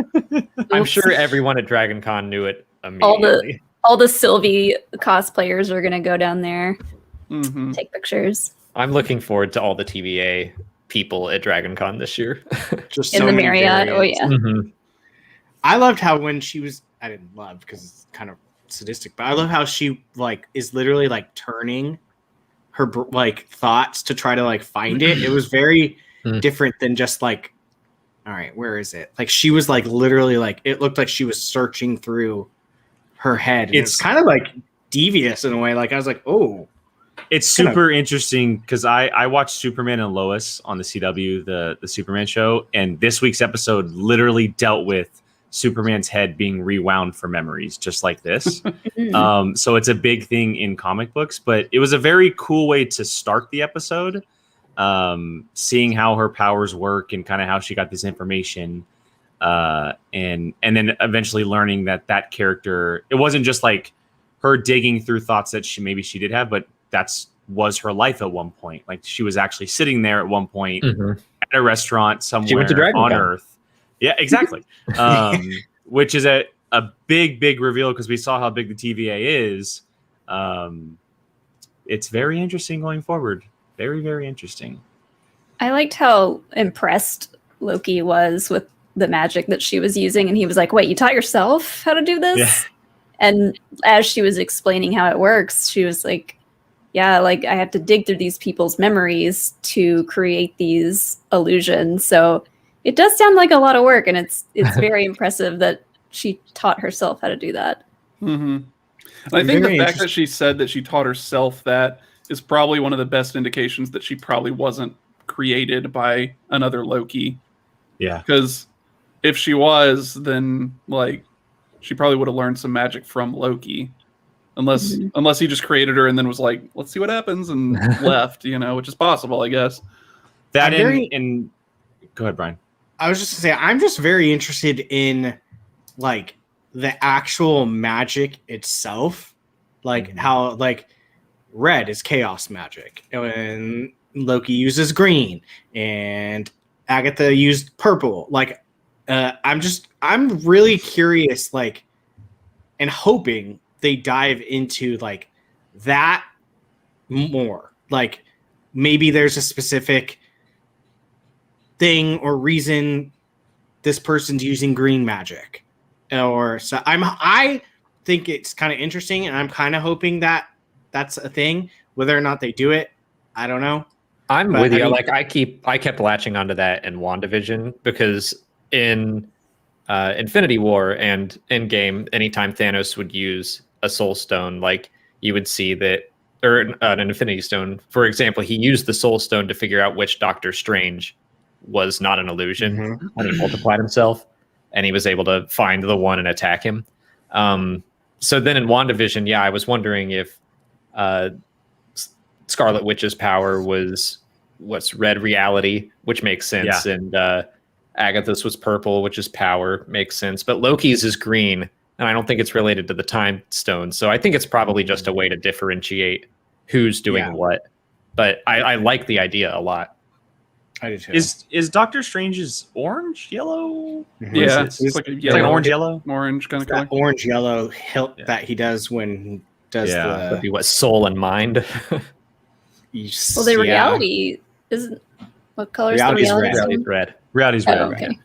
S1: I'm sure everyone at Dragon Con knew it immediately.
S4: All the Sylvie cosplayers are going to go down there, take pictures.
S1: I'm looking forward to all the TVA people at Dragon Con this year.
S2: Just
S4: in the Marriott.
S2: Variants.
S4: Oh yeah.
S2: I loved how when she was, I didn't love because it's kind of sadistic, but I love how she like is literally like turning her like thoughts to try to like find it. It was very different than just like, all right, where is it? Like she was like literally like, it looked like she was searching through her head. And it's kind of like devious in a way. Like I was like, oh.
S3: It's super interesting because I watched Superman and Lois on the CW, the Superman show, and this week's episode literally dealt with Superman's head being rewound for memories, just like this. So it's a big thing in comic books, but it was a very cool way to start the episode, seeing how her powers work and kind of how she got this information. and then eventually learning that character, it wasn't just like her digging through thoughts that she did have, but was her life at one point. Like she was actually sitting there at one point at a restaurant somewhere on Earth. Yeah, exactly. Which is a big reveal because we saw how big the TVA is. It's very interesting going forward. Very, very interesting.
S4: I liked how impressed Loki was with the magic that she was using, and he was like, "Wait, you taught yourself how to do this?"
S3: Yeah.
S4: And as she was explaining how it works, she was like, "Yeah, like I have to dig through these people's memories to create these illusions." So it does sound like a lot of work, and it's very impressive that she taught herself how to do that.
S5: Mm-hmm. And I think the fact that she said that she taught herself that is probably one of the best indications that she probably wasn't created by another Loki.
S3: Yeah.
S5: Because if she was, then like she probably would have learned some magic from Loki. Unless he just created her and then was like, let's see what happens and left, which is possible, I guess.
S3: That in go ahead, Brian.
S2: I was just gonna say, I'm just very interested in like the actual magic itself, like how like red is chaos magic and Loki uses green and Agatha used purple. Like I'm really curious, like, and hoping they dive into like that more. Like maybe there's a specific thing or reason this person's using green magic. I think it's kind of interesting, and I'm kind of hoping that that's a thing. Whether or not they do it, I don't know.
S1: I'm with you. Like I kept latching onto that in WandaVision because in Infinity War and Endgame, anytime Thanos would use a Soul Stone, like you would see that, or an Infinity Stone, for example, he used the Soul Stone to figure out which Doctor Strange was not an illusion when he multiplied himself. And he was able to find the one and attack him. So then in WandaVision, I was wondering if Scarlet Witch's power was red reality, which makes sense. Yeah. And Agatha's was purple, which is power, makes sense. But Loki's is green, and I don't think it's related to the Time Stone. So I think it's probably just a way to differentiate who's doing what. But I like the idea a lot.
S2: I do too.
S3: Is Doctor Strange's orange yellow?
S5: Yeah, it's like
S3: orange yellow,
S5: orange kind of color.
S2: Orange yellow hilt that he does when he does
S1: the what soul and mind.
S4: Well, the reality isn't. What color is the reality?
S1: Reality's red.
S3: Reality's red.
S4: Oh, okay.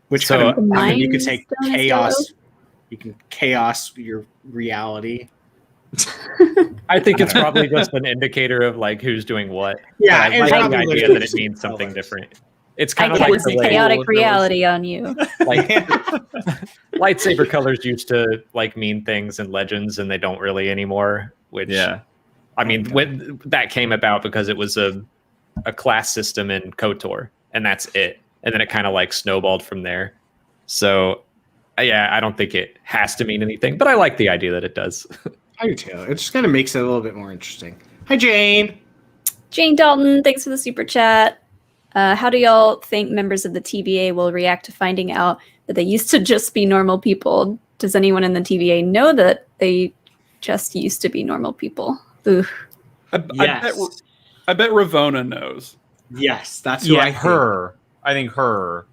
S2: Which kind of you could take chaos. You can chaos your reality.
S1: I think it's probably just an indicator of like who's doing what.
S2: Yeah,
S1: I like the idea that it means something different. It's kind of like
S4: the chaotic reality on you.
S1: Like lightsaber colors used to like mean things in Legends, and they don't really anymore. Which, I mean, when that came about because it was a class system in KOTOR, and that's it. And then it kind of like snowballed from there. So, I don't think it has to mean anything, but I like the idea that it does.
S2: I do too. It just kind of makes it a little bit more interesting. Hi, Jane.
S4: Jane Dalton, thanks for the super chat. How do y'all think members of the TVA will react to finding out that they used to just be normal people? Does anyone in the TVA know that they just used to be normal people? Ooh.
S5: I bet Ravonna knows.
S2: Yes, that's who I think.
S3: Her. I think her.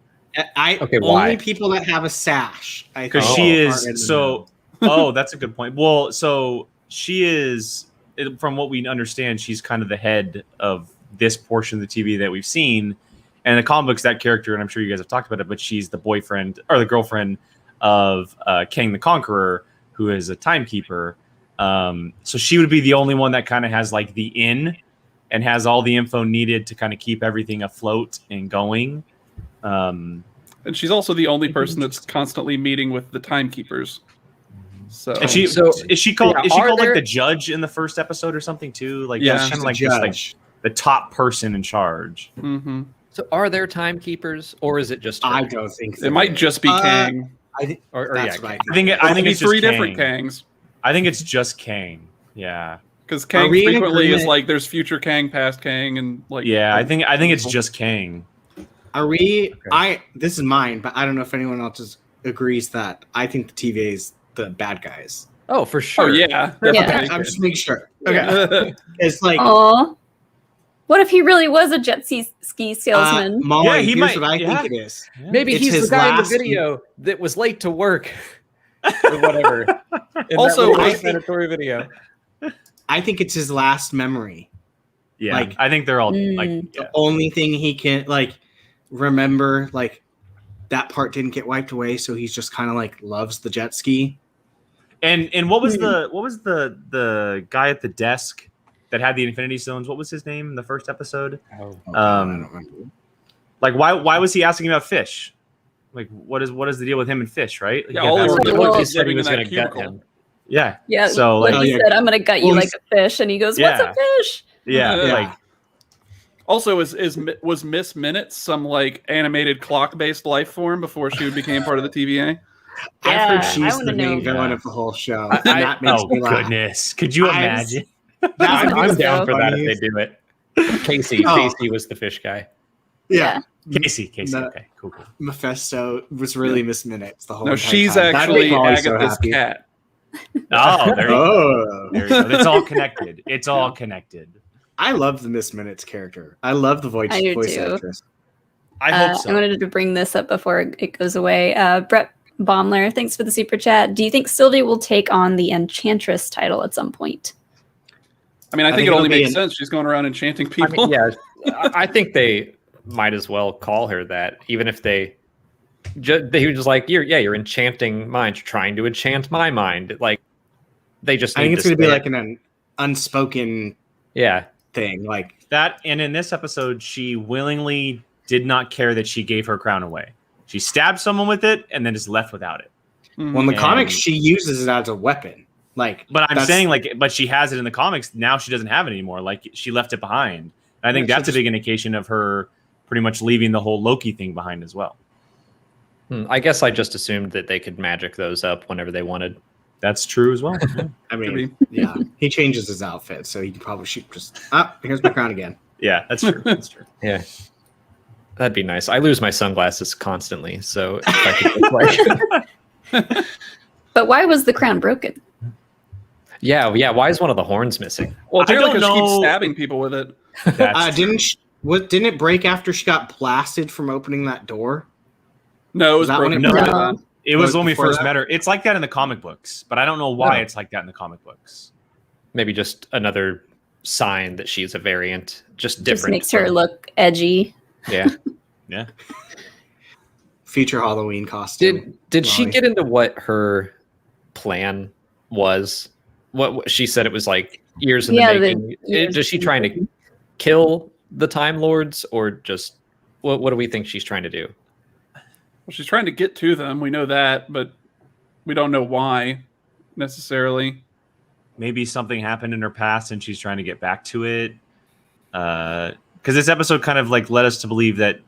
S2: Only
S1: why?
S2: people that have a sash.
S3: Because she is so. Oh, that's a good point. Well, so she is, from what we understand, she's kind of the head of this portion of the TV that we've seen. And the comic book's that character, and I'm sure you guys have talked about it, but she's the boyfriend or the girlfriend of Kang the Conqueror, who is a timekeeper. So she would be the only one that kind of has like the in and has all the info needed to kind of keep everything afloat and going.
S5: And she's also the only person that's constantly meeting with the timekeepers. So,
S3: and is she called like the judge in the first episode or something too? Like she's kind of like just like the top person in charge.
S5: Mm-hmm.
S1: So are there timekeepers, or is it just her?
S2: I don't think so.
S5: It might just be Kang.
S2: I think
S3: I think it's
S5: three
S3: just
S5: different Kangs.
S3: I think it's just Kang. Yeah.
S5: Because Kang frequently is like there's future Kang, past Kang, and like
S3: I think it's just Kang.
S2: Are we?
S1: Okay.
S2: This is mine, but I don't know if anyone else agrees that I think the TVA is the bad guys.
S1: Oh, for sure.
S5: Oh yeah,
S2: Okay,
S5: definitely.
S2: I'm just making sure. Okay, it's like
S4: Oh, what if he really was a ski salesman?
S2: Molly.
S3: Yeah, he
S2: here's
S3: might-
S2: what I
S3: yeah.
S2: think it is.
S1: Maybe
S2: It's
S1: he's the
S2: his
S1: guy in the
S2: last-
S1: video that was late to work or whatever. In
S5: Also,
S1: that little
S2: I
S1: Ace
S2: think-
S1: Mandatory video.
S2: I think it's his last memory.
S3: Yeah,
S2: Like-
S3: I think they're all
S4: Mm.
S3: like,
S2: The
S3: yeah.
S2: only thing he can like remember, like that part didn't get wiped away, so he's just kind of like loves the jet ski.
S3: And what was the guy at the desk that had the Infinity Stones? What was his name in the first episode?
S2: Oh, God, I
S3: Um,
S2: don't remember.
S3: Like, why was he asking about fish? Like, what is the deal with him and fish? Right?
S5: Yeah,
S3: Like,
S5: all
S3: that's-
S5: he
S4: Well,
S5: was
S1: Loki
S5: doing
S1: said he
S5: was
S1: was
S5: living
S1: going
S5: in
S1: to
S5: that
S1: gut
S5: cubicle.
S1: him.
S3: yeah.
S4: Yeah,
S3: So
S4: like
S3: like,
S4: he said, I'm gonna gut you
S2: Well,
S4: like a fish, and he goes, "What's
S3: Yeah.
S4: a fish?"
S3: yeah,
S5: Yeah.
S3: like
S5: Also, was Miss Minutes some like animated clock based life form before she became part of the TVA?
S2: I've
S4: Yeah,
S2: heard
S4: I
S2: she's
S4: wanna
S2: the main
S4: know.
S2: villain
S3: Yeah.
S2: of the whole show,
S1: I-
S2: and that makes
S3: oh
S2: me laugh.
S3: goodness, could you
S2: I was-
S3: imagine?
S2: That would be
S1: I'm
S2: the
S1: down for that if
S2: funniest-
S1: they do it. Casey
S2: Oh.
S1: Casey was the fish guy.
S2: Yeah,
S3: Casey,
S2: No.
S3: okay, cool.
S2: Mephisto was really Miss Minutes the whole.
S5: No,
S2: entire
S5: she's
S2: time. That'd
S5: actually
S2: make Molly so
S5: Agatha's
S2: happy.
S5: cat.
S3: Oh, there you go.
S2: Oh,
S3: There you go. It's all connected. It's all connected.
S2: I love the Miss Minutes character. I love the voice
S4: I do
S2: voice
S4: too.
S2: actress.
S3: I hope so.
S4: I wanted to bring this up before it goes away. Brett Baumler, thanks for the super chat. Do you think Sylvie will take on the Enchantress title at some point?
S5: I mean, I
S2: I
S5: think
S2: think
S5: it only
S2: it'll be
S5: makes sense. She's going around enchanting
S1: I
S5: people.
S1: mean, yeah, I think they might as well call her that, even if they were just like, you're enchanting minds, you're trying to enchant my mind. Like, they just
S2: I
S1: need
S2: think it's
S1: to
S2: going to be
S1: say
S2: like
S1: it.
S2: an unspoken
S1: Yeah,
S2: thing. Like,
S3: That, and in this episode, she willingly did not care that she gave her crown away. She stabbed someone with it and then just left without it.
S5: Mhm.
S2: well, in the
S3: And-
S2: comics, she uses it as a weapon. Like,
S3: But I'm
S2: that's-
S3: saying, like, but she has it in the comics. Now she doesn't have it anymore. Like, she left it behind. And I think
S2: Yeah,
S3: that's a big indication of her pretty much leaving the whole Loki thing behind as well.
S1: I guess I just assumed that they could magic those up whenever they wanted.
S3: That's true as well. Yeah.
S2: I
S5: Could
S2: mean, yeah, he changes his outfit, so he probably should just. Here's my crown again.
S3: Yeah, that's true. That's true.
S1: Yeah, that'd be nice. I lose my sunglasses constantly, so if I could look like,
S4: But why was the crown broken?
S1: yeah. Why is one of the horns missing?
S5: Well, apparently
S3: don't
S5: because she keeps
S3: know-
S5: stabbing people with it.
S3: That's true.
S2: Didn't it break after she got blasted from opening that door?
S5: No, it was
S2: Is that when
S5: broken.
S2: it
S5: before
S4: broke?
S5: that.
S3: It was
S2: Like
S3: when we
S2: before
S3: first
S2: that?
S3: met her. It's like that in the comic books, but I don't know why
S1: Oh.
S3: it's like that in the comic books.
S1: Maybe just another sign that she's a variant, just
S4: Just
S1: different.
S4: makes her
S1: from-
S4: look edgy.
S1: Yeah.
S3: Yeah.
S2: Future Halloween costume.
S1: Did she
S2: Molly.
S1: get into what her plan was? What she said it was like years in
S4: Yeah,
S1: the
S4: the
S1: making.
S4: years
S1: Is she
S4: in the
S1: trying to
S4: making.
S1: kill the Time Lords, or just what do we think she's trying to do?
S5: Well, she's trying to get to them. We know that, but we don't know why necessarily.
S3: Maybe something happened in her past and she's trying to get back to it. Because this episode kind of like led us to believe that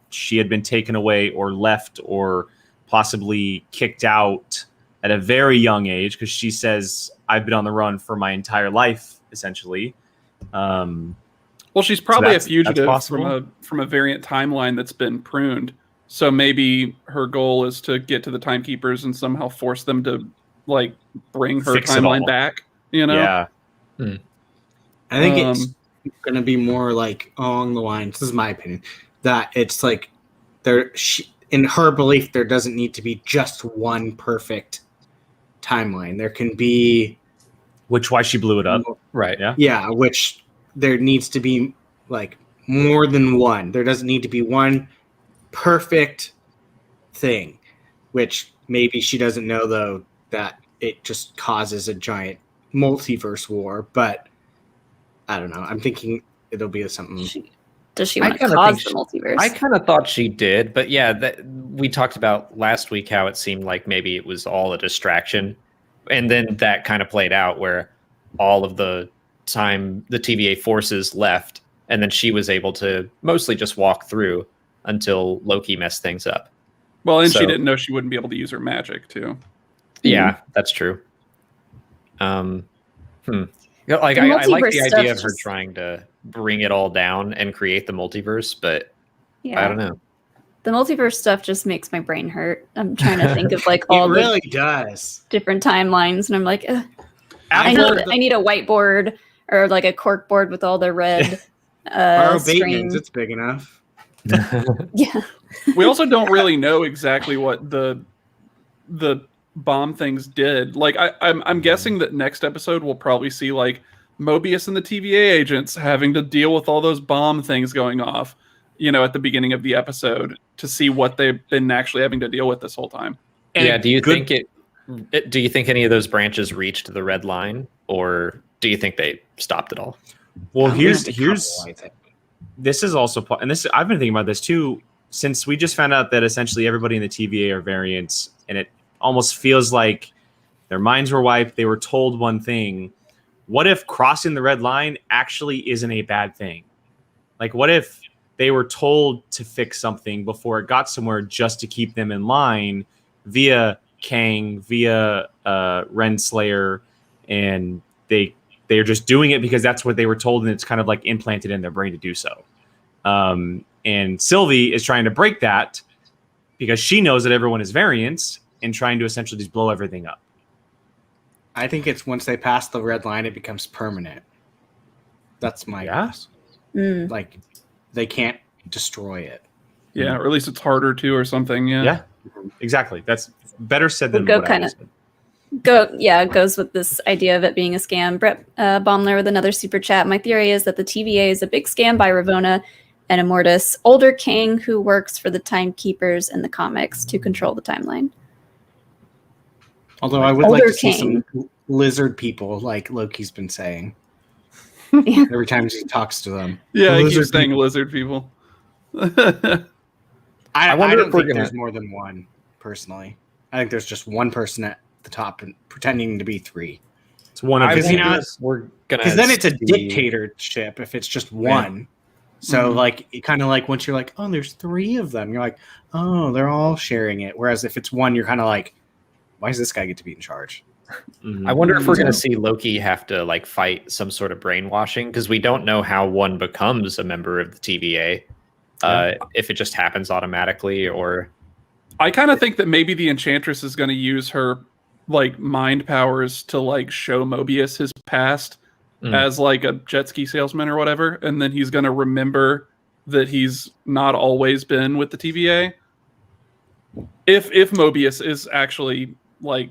S3: she had been taken away or left or possibly kicked out at a very young age, because she says, I've been on the run for my entire life, essentially.
S5: Well, she's probably
S3: that's-
S5: a fugitive
S3: that's
S5: from a variant timeline that's been pruned. So maybe her goal is to get to the timekeepers and somehow force them to like bring her
S3: Fix it
S5: timeline
S3: all.
S5: back. You know?
S3: Yeah.
S2: I think it's
S5: Um,
S2: going to be more like along the lines. This is my opinion. That it's like in her belief, there doesn't need to be just one perfect timeline. There can be,
S3: Which why she blew it up.
S1: Right.
S3: Yeah.
S2: yeah, which there needs to be like more than one. There doesn't need to be one perfect thing, which maybe she doesn't know though that it just causes a giant multiverse war. But I don't know. I'm thinking it'll be something.
S4: Does she
S1: I
S4: want to
S1: kinda
S4: cause
S1: think
S4: the multiverse?
S1: I kind of thought she did, but yeah, we talked about last week how it seemed like maybe it was all a distraction, and then that kind of played out where all of the time the TVA forces left, and then she was able to mostly just walk through until Loki messed things up.
S5: Well, and
S1: So-
S5: she didn't know she wouldn't be able to use her magic too.
S1: Yeah, that's true. Yeah, like
S4: The
S1: I like
S4: multiverse
S1: the
S4: stuff
S1: idea of her
S4: just-
S1: trying to bring it all down and create the multiverse, but
S4: yeah.
S1: I don't know.
S4: The multiverse stuff just makes my brain hurt. I'm trying to think of like all
S2: It
S4: the
S2: really does.
S4: different timelines, and I'm like, ugh. I
S3: After
S4: need a whiteboard or like a cork board with all the red
S2: Borrow
S4: string.
S2: Bateman's, it's big enough.
S4: Yeah.
S5: We also don't really know exactly what the bomb things did. Like I'm guessing that next episode we'll probably see like Mobius and the TVA agents having to deal with all those bomb things going off, at the beginning of the episode to see what they've been actually having to deal with this whole time.
S1: Yeah, do you think do you think any of those branches reached the red line, or do you think they stopped it all?
S3: Well,
S2: I'm
S3: here's
S2: gonna have to couple, I think.
S3: this is also, and this I've been thinking about this too, since we just found out that essentially everybody in the TVA are variants, and it almost feels like their minds were wiped. They were told one thing. What if crossing the red line actually isn't a bad thing? Like, what if they were told to fix something before it got somewhere just to keep them in line via Kang, via Renslayer, and they're just doing it because that's what they were told, and it's kind of like implanted in their brain to do so. And Sylvie is trying to break that because she knows that everyone is variants and trying to essentially just blow everything up.
S2: I think it's once they pass the red line, it becomes permanent. That's my guess.
S4: Mm.
S2: Like, they can't destroy it.
S5: Yeah, or at least it's harder to, or something.
S3: Yeah, exactly. That's better said than
S4: Go
S3: what I
S4: kinda-
S3: said.
S4: It goes with this idea of it being a scam. Brett Baumler with another super chat. My theory is that the TVA is a big scam by Ravonna and Immortus, older Kang who works for the Timekeepers in the comics to control the timeline.
S2: Although I would
S4: Older
S2: like to see
S4: Kang.
S2: some lizard people, like Loki's been saying.
S4: Yeah.
S2: Every time he talks to them.
S5: Yeah, he
S2: Lizard
S5: keeps saying
S2: people.
S5: lizard people.
S2: I
S1: wonder
S2: don't
S1: if we're
S2: think
S1: gonna-
S2: there's more than one, personally. I think there's just one person at the top and pretending to be three.
S3: It's one of
S1: I
S3: the
S2: Because, you
S1: wonder
S2: know,
S1: if we're gonna
S2: Because then it's a
S1: see-
S2: dictatorship if it's just one. So,
S5: Mhm.
S2: like, it kind of like once you're like, oh, there's three of them, you're like, oh, they're all sharing it. Whereas if it's one, you're kind of like, why does this guy get to be in charge?
S3: Mhm.
S1: I wonder if we're going to see Loki have to like fight some sort of brainwashing, because we don't know how one becomes a member of the TVA. If it just happens automatically, or
S5: I kind of think that maybe the Enchantress is going to use her like mind powers to like show Mobius his past as like a jet ski salesman or whatever, and then he's going to remember that he's not always been with the TVA. If Mobius is actually like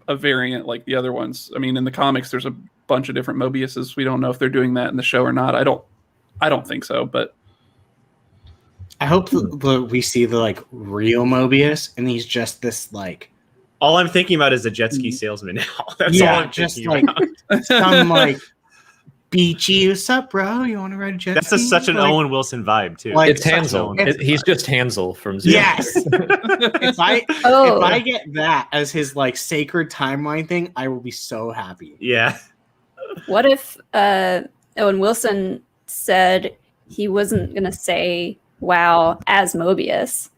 S5: a variant like the other ones. I mean, in the comics, there's a bunch of different Mobiuses. We don't know if they're doing that in the show or not. I don't think so, but
S2: I hope we see the like real Mobius, and he's just this like
S3: All I'm thinking about is a jet ski salesman now. That's all I'm
S2: just
S3: thinking
S2: like
S3: about.
S2: some like beachy. What's up, bro? You want to ride a jet
S3: That's
S2: ski?
S3: such an
S2: Like,
S3: Owen Wilson vibe too.
S2: Like,
S1: it's Hansel.
S2: it's-
S1: He's just Hansel from Zoom.
S2: Yes. if I get that as his like sacred timeline thing, I will be so happy.
S3: Yeah.
S4: What if Owen Wilson said he wasn't going to say wow as Mobius,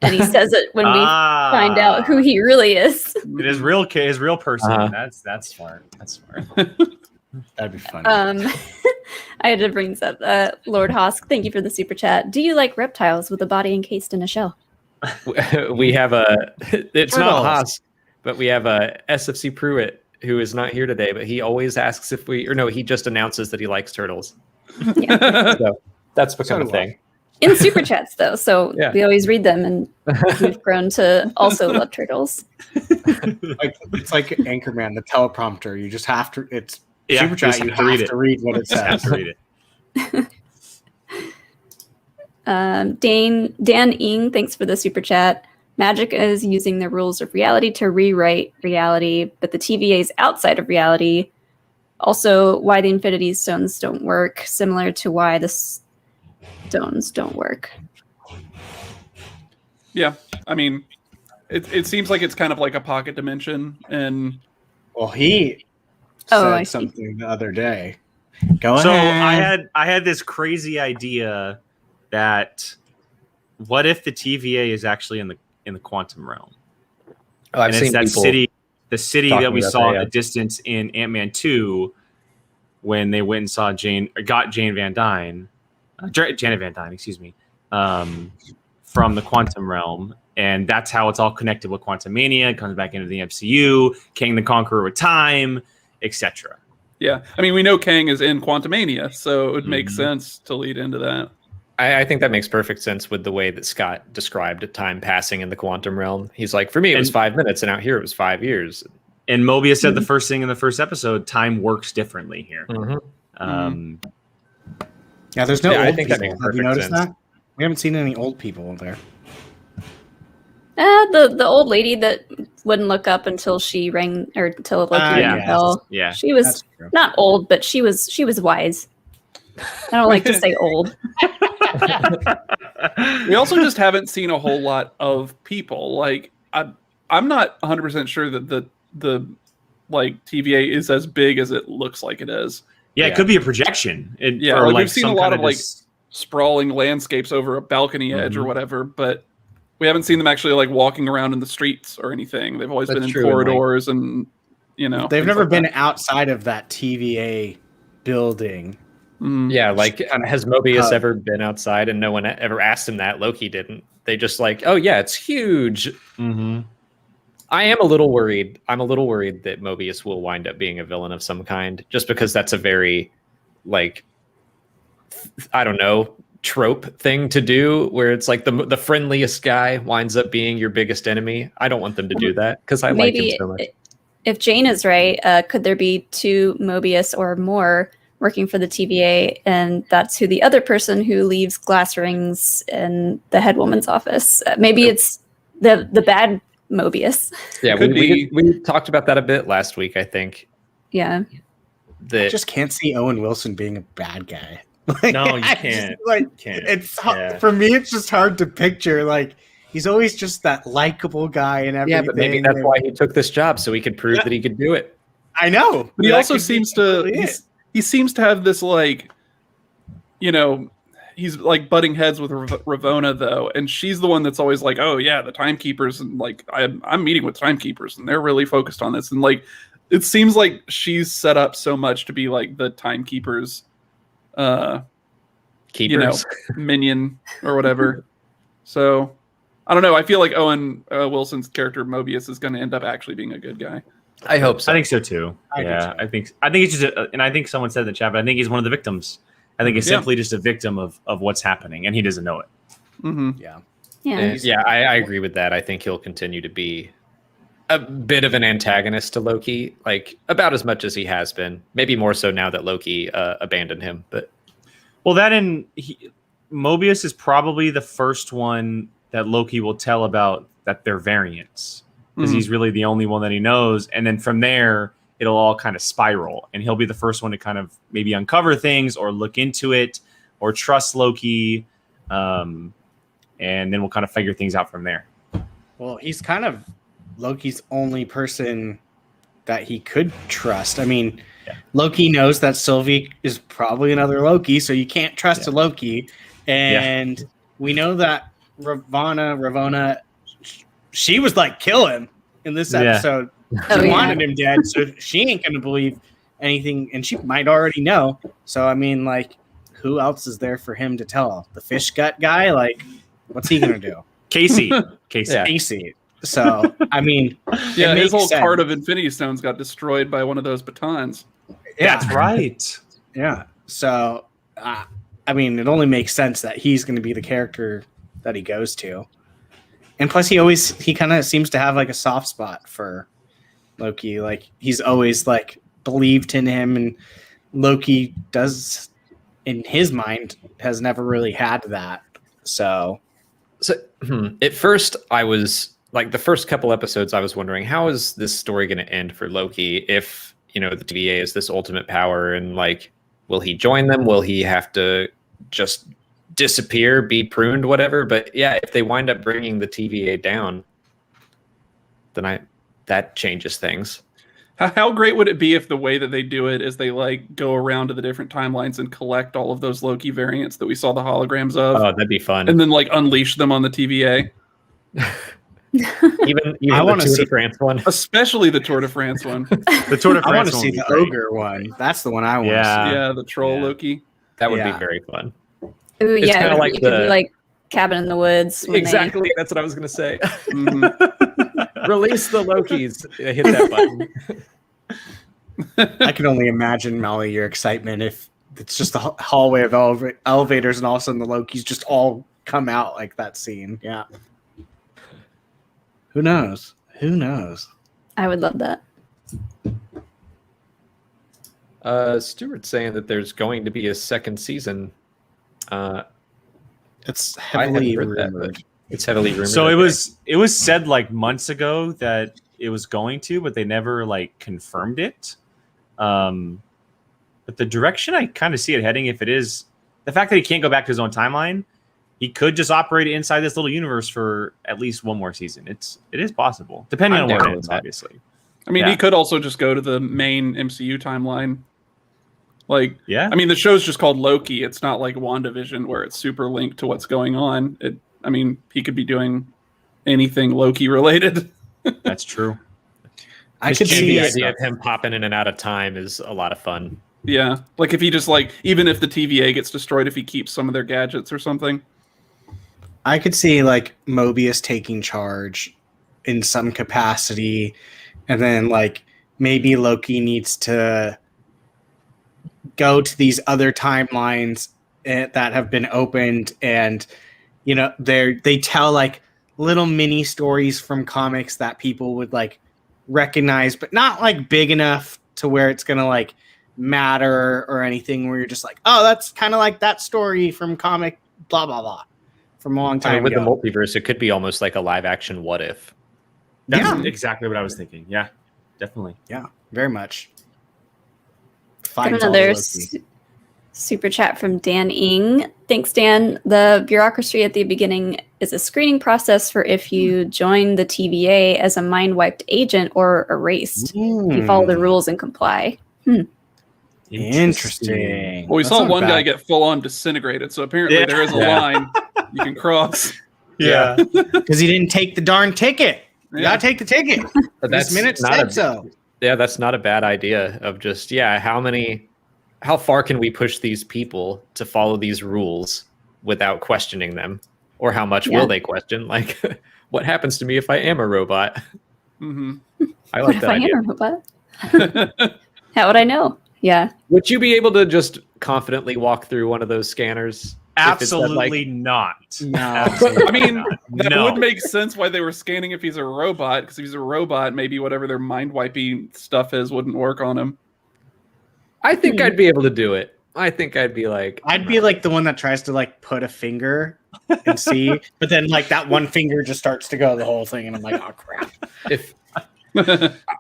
S4: and he says it when we find out who he really is?
S3: It is his real person.
S1: Uh-huh.
S3: That's smart. That's smart.
S2: That'd be fun.
S4: I had to bring this up. Lord Hosk, thank you for the super chat. Do you like reptiles with a body encased in a shell?
S1: We have it's not
S2: Turtles.
S1: Haas, but we have a SFC Pruitt who is not here today, but he always asks if he just announces that he likes turtles. So that's become
S2: So
S1: a
S2: do I.
S1: thing.
S4: In super chats, though, so
S1: Yeah.
S4: we always read them, and we've grown to also love turtles.
S2: Like it's like Anchorman, the teleprompter. You just have to. It's
S3: Yeah,
S2: super
S3: you
S2: chat.
S3: just
S2: You
S3: have to read
S2: have
S3: it.
S2: to read what it
S3: Just have
S2: says.
S3: to read it.
S4: Dan Ing, thanks for the super chat. Magic is using the rules of reality to rewrite reality, but the TVA is outside of reality. Also, why the Infinity Stones don't work, similar to why the stones don't work.
S5: yeah, I mean, it seems like it's kind of like a pocket dimension, and
S2: Well, he
S4: Oh, I
S2: said
S4: see.
S2: something the other day. Go
S3: So
S2: ahead.
S3: I had this crazy idea that what if the TVA is actually in the quantum realm?
S1: Oh, I've
S3: And it's
S1: seen
S3: that
S1: people
S3: the city
S1: talking
S3: that we
S1: about
S3: saw
S1: that,
S3: in
S1: yeah.
S3: the distance in Ant-Man 2 when they went and saw Jane Van Dyne, Janet Van Dyne, excuse me, from the quantum realm, and that's how it's all connected with Quantum Mania. It comes back into the MCU, King the Conqueror with time, etc.
S5: Yeah, I mean, we know Kang is in Quantumania, so it would make
S3: Mhm.
S5: sense to lead into that.
S1: I think that makes perfect sense with the way that Scott described time passing in the quantum realm. He's like, for me, it was 5 minutes, and out here it was 5 years.
S3: And Mobius said the first thing in the first episode, time works differently here.
S2: Yeah, there's no
S1: Yeah, I
S2: old
S1: think that
S2: people.
S1: makes
S2: Have you
S1: perfect
S2: noticed
S1: sense.
S2: that? We haven't seen any old people there.
S4: The old lady that wouldn't look up until she rang or until Loki rang
S3: yeah.
S4: the bell.
S3: Yeah.
S4: She was
S2: That's true.
S4: not old, but she was wise. I don't like to say old.
S5: We also just haven't seen a whole lot of people. Like, I'm not 100% sure that the like TVA is as big as it looks like it is.
S3: Yeah,
S1: Yeah.
S3: it could be a projection.
S5: Yeah,
S3: or
S5: like,
S3: like
S5: we've seen
S3: some
S5: a lot
S3: kind
S5: of like
S3: dis-
S5: sprawling landscapes over a balcony edge or
S3: Mhm.
S5: whatever, but we haven't seen them actually like walking around in the streets or anything. They've always
S1: That's
S5: been in
S1: true, and, like-
S5: corridors and
S2: They've
S5: things
S2: never
S5: like
S2: been
S5: that.
S2: outside of that TVA building.
S5: Mhm.
S1: Yeah, like, has Mobius
S2: Hub.
S1: ever been outside and no one ever asked him that? Loki didn't. They just like, oh yeah, it's huge.
S3: Mhm.
S1: I am a little worried. I'm a little worried that Mobius will wind up being a villain of some kind, just because that's a very, like, I don't know, trope thing to do, where it's like the friendliest guy winds up being your biggest enemy. I don't want them to do that because I like him
S4: Maybe
S1: so much.
S4: if Jane is right, could there be 2 Mobius or more working for the TVA, and that's who the other person who leaves glass rings in the head woman's office? Maybe it's the bad Mobius.
S1: Yeah,
S5: Could be.
S1: we talked about that a bit last week. I think
S4: Yeah.
S2: I
S1: that
S2: just can't see Owen Wilson being a bad guy. Like,
S3: No, you
S2: I just,
S3: can't.
S2: like,
S3: Can't.
S2: it's
S3: Yeah.
S2: for me. It's just hard to picture. Like, he's always just that likable guy and everything.
S1: yeah, but maybe that's
S2: and-
S1: why he took this job, so he could prove that he could do it.
S2: I know.
S5: But he
S2: That
S5: also
S2: could be
S5: seems to
S2: completely it.
S5: he seems to have this like, he's like butting heads with Ravonna though, and she's the one that's always like, oh yeah, the timekeepers, and like I'm meeting with timekeepers, and they're really focused on this, and like it seems like she's set up so much to be like the timekeepers,
S1: Keepers.
S5: minion or whatever. So I don't know. I feel like Owen Wilson's character Mobius is going to end up actually being a good guy.
S1: I hope so.
S3: I think so too.
S2: I do
S3: Yeah,
S2: too.
S3: I think it's just, and I think someone said in the chat, but I think he's one of the victims. I think he's
S5: Yeah.
S3: simply just a victim of what's happening, and he doesn't know it.
S5: Mm-hmm.
S2: Yeah.
S4: Yeah.
S1: And yeah, I agree with that. I think he'll continue to be a bit of an antagonist to Loki, like about as much as he has been. Maybe more so now that Loki abandoned him. But
S3: Well, that and Mobius is probably the first one that Loki will tell about that they're variants, because
S5: Mhm.
S3: he's really the only one that he knows. And then from there, it'll all kind of spiral, and he'll be the first one to kind of maybe uncover things or look into it or trust Loki. And then we'll kind of figure things out from there.
S2: Well, he's kind of Loki's only person that he could trust. I mean,
S3: Yeah.
S2: Loki knows that Sylvie is probably another Loki, so you can't trust a Loki. And we know that Ravonna, she was like, kill him in this
S3: Yeah.
S2: episode.
S4: Oh,
S2: She
S4: yeah.
S2: wanted him dead, so she ain't going to believe anything, and she might already know. So, I mean, like, who else is there for him to tell? The fish gut guy? Like, what's he going to do?
S3: Casey.
S1: Yeah.
S2: Casey. So, I mean,
S5: Yeah,
S2: it
S5: his
S2: makes
S5: whole
S2: sense.
S5: cart of Infinity Stones got destroyed by one of those batons.
S2: Yeah,
S3: That's right.
S2: yeah. So, I mean, it only makes sense that he's going to be the character that he goes to. And plus, he kind of seems to have like a soft spot for Loki. Like, he's always like believed in him, and Loki does, in his mind, has never really had that. So,
S1: at first, I was like, the first couple episodes, I was wondering, how is this story going to end for Loki if, the TVA is this ultimate power, and like, will he join them? Will he have to just disappear, be pruned, whatever? But yeah, if they wind up bringing the TVA down, then that changes things.
S5: How great would it be if the way that they do it is they like go around to the different timelines and collect all of those Loki variants that we saw the holograms of,
S1: Oh, that'd be fun.
S5: and then like unleash them on the TVA,
S1: even
S2: I
S1: the
S2: wanna
S1: Tour
S2: see-
S1: de France one.
S5: especially the Tour de France one.
S3: The Tour de
S2: I want
S3: France
S2: to
S3: one
S2: see
S3: would be
S2: the
S3: great.
S2: ogre one. That's the one I want
S3: Yeah.
S2: to see.
S5: Yeah, the troll
S3: Yeah.
S5: Loki.
S1: That would
S2: Yeah.
S1: be very fun.
S4: Ooh,
S1: It's
S4: yeah,
S1: kinda like
S4: it could be
S1: the-
S4: like cabin in the woods. When
S1: Exactly. That's what I was going to say.
S5: Mhm.
S1: Release the Lokis. Hit that button.
S2: I can only imagine, Molly, your excitement if it's just a hallway of elevators and all of a sudden the Lokis just all come out like that scene. Yeah. Who knows? Who knows?
S4: I would love that.
S1: Stuart's saying that there's going to be a second season.
S2: It's
S1: I hadn't
S2: heavily
S1: heard that,
S2: rumored.
S1: but it's heavily rumored.
S3: So
S1: okay.
S3: it was said like months ago that it was going to, but they never like confirmed it. But the direction I kind of see it heading, if it is the fact that he can't go back to his own timeline, he could just operate inside this little universe for at least one more season. It is possible, depending
S1: I'm
S3: on
S1: down
S3: where it
S1: with
S3: is,
S1: that.
S3: obviously.
S5: I mean,
S3: Yeah.
S5: he could also just go to the main MCU timeline. Like,
S3: Yeah.
S5: I mean, the show's just called Loki. It's not like WandaVision where it's super linked to what's going on. I mean, he could be doing anything Loki related.
S3: That's true.
S2: I could
S1: And
S2: see
S1: the
S2: it.
S1: idea of him popping in and out of time is a lot of fun.
S5: Yeah, like if he just like, even if the TVA gets destroyed, if he keeps some of their gadgets or something.
S2: I could see like Mobius taking charge in some capacity, and then like maybe Loki needs to go to these other timelines that have been opened, and you know they tell like little mini stories from comics that people would like recognize, but not like big enough to where it's gonna like matter or anything. Where you're just like, oh, that's kind of like that story from comic blah blah blah from a long
S1: I
S2: time
S1: mean, with
S2: ago.
S1: the multiverse, it could be almost like a live action What If.
S3: That's
S2: Yeah.
S3: exactly what I was thinking. Yeah, definitely.
S2: Very much.
S4: Got
S2: Fights all
S4: another
S2: Loki.
S4: super chat from Dan Ing. Thanks, Dan. The bureaucracy at the beginning is a screening process for if you join the TVA as a mind wiped agent or erased. You follow the rules and comply.
S2: Interesting.
S5: Well, we
S2: That's
S5: saw
S2: not
S5: one guy
S2: bad.
S5: get full on disintegrated, so apparently
S3: Yeah.
S5: there is a
S1: Yeah.
S5: line you can cross.
S3: Yeah.
S2: Because he didn't take the darn ticket. You
S5: Yeah.
S2: gotta take the ticket.
S1: But
S2: This minute
S1: not
S2: said so.
S1: Yeah, that's not a bad idea of just, how far can we push these people to follow these rules without questioning them? Or how much
S4: Yeah.
S1: will they question? Like, what happens to me if I am a robot?
S5: Hmm.
S1: I
S4: What
S1: like
S4: if
S1: that
S4: I
S1: idea.
S4: am a robot? How would I know? Yeah.
S1: Would you be able to just confidently walk through one of those scanners? if it said,
S3: Absolutely not.
S2: No.
S3: Absolutely
S5: I mean,
S3: not.
S5: that
S3: No.
S5: would make sense why they were scanning if he's a robot, because if he's a robot, maybe whatever their mind wiping stuff is wouldn't work on him.
S1: I think I'd be able to do it. I think I'd be like,
S2: I'd be like the one that tries to like put a finger and see, but then like that one finger just starts to go the whole thing, and I'm like, oh crap.
S1: if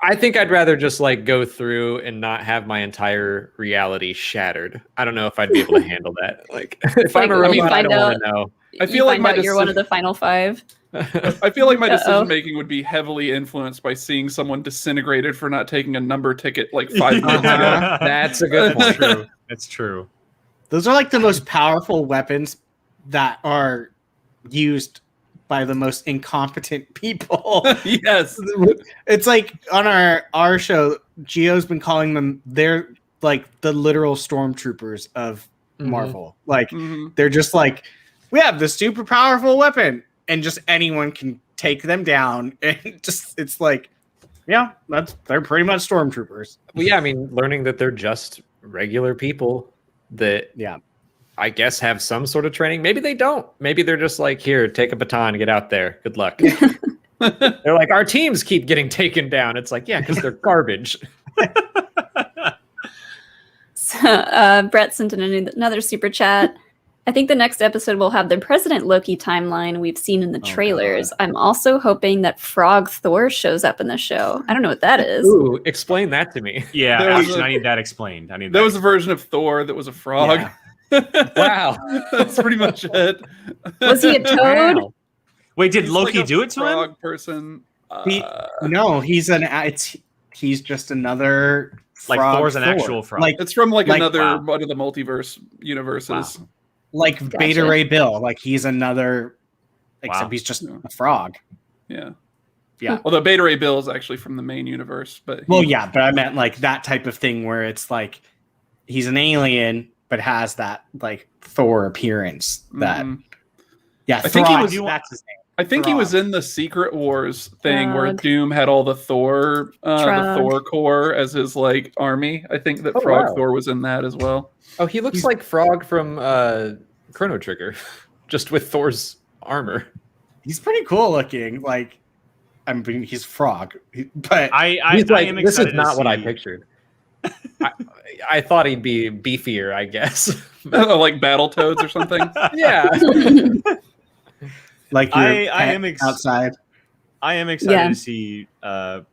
S1: I think I'd rather just like go through and not have my entire reality shattered. I don't know if I'd be able to handle that. Like, if I'm a
S4: Like, when you
S1: robot, I
S4: find
S1: don't want to know.
S5: I feel like my
S4: you're one of the final five.
S5: I feel like my
S4: Uh-oh.
S5: decision making would be heavily influenced by seeing someone disintegrated for not taking a number ticket like 5 minutes ago.
S1: That's a good point.
S3: True. That's true.
S2: Those are like the most powerful weapons that are used by the most incompetent people.
S5: Yes.
S2: It's like on our show, Gio's been calling them, they're like the literal stormtroopers of Marvel. Like
S5: Mhm.
S2: they're just like, we have this super powerful weapon, and just anyone can take them down. And just it's like, yeah, they're pretty much stormtroopers.
S1: Well, yeah, I mean, learning that they're just regular people that,
S2: Yeah.
S1: I guess, have some sort of training. Maybe they don't. Maybe they're just like, here, take a baton, get out there. Good luck. They're like, our teams keep getting taken down. It's like, yeah, because they're garbage.
S4: So, Brett sent in another super chat. I think the next episode will have the President Loki timeline we've seen in the trailers. I'm also hoping that Frog Thor shows up in the show. I don't know what that is.
S1: Ooh, explain that to me.
S3: Yeah,
S5: There was
S3: actually,
S5: a-
S3: I need that explained. I need
S5: There
S3: that.
S5: was a version of Thor that was a frog.
S1: Wow.
S5: That's pretty much it.
S4: Was he a toad?
S1: Wow.
S3: Wait, did
S5: He's
S3: Loki
S5: like a
S3: do it to him?
S5: frog person.
S2: No, he's just another
S3: Like
S2: frog
S3: Thor's an
S2: Thor.
S3: actual frog.
S2: Like
S5: It's from like another
S3: wow.
S5: one of the multiverse universes.
S3: Wow.
S4: Gotcha.
S2: Beta Ray Bill. Like he's another, except
S3: Wow.
S2: he's just
S5: Yeah.
S2: a frog.
S5: Yeah.
S2: Yeah.
S5: Although Beta Ray Bill is actually from the main universe, but
S2: Well, yeah, but I meant like that type of thing where it's like he's an alien but has that like Thor appearance that
S5: Mhm.
S2: Yeah,
S5: I think he
S2: Throg,
S5: was-
S2: that's his name.
S5: I think he was
S2: Frog.
S5: in the Secret Wars thing where
S4: Frog.
S5: Doom had all the Thor
S4: Frog.
S5: Corps as his like army. I think that
S1: Oh,
S5: Frog
S1: wow.
S5: Thor was in that as well.
S1: Oh, he looks like Frog from Chrono Trigger, just with Thor's armor.
S2: He's pretty cool looking. Like, I mean, he's Frog, but
S1: He's like,
S3: am
S1: this is
S3: excited to
S1: not what I
S3: see-
S1: pictured. I thought he'd be beefier, I guess.
S5: Like Battletoads or something.
S1: Yeah.
S2: like your
S3: I
S2: pet
S3: am
S2: outside.
S3: I am excited
S4: Yeah.
S3: to see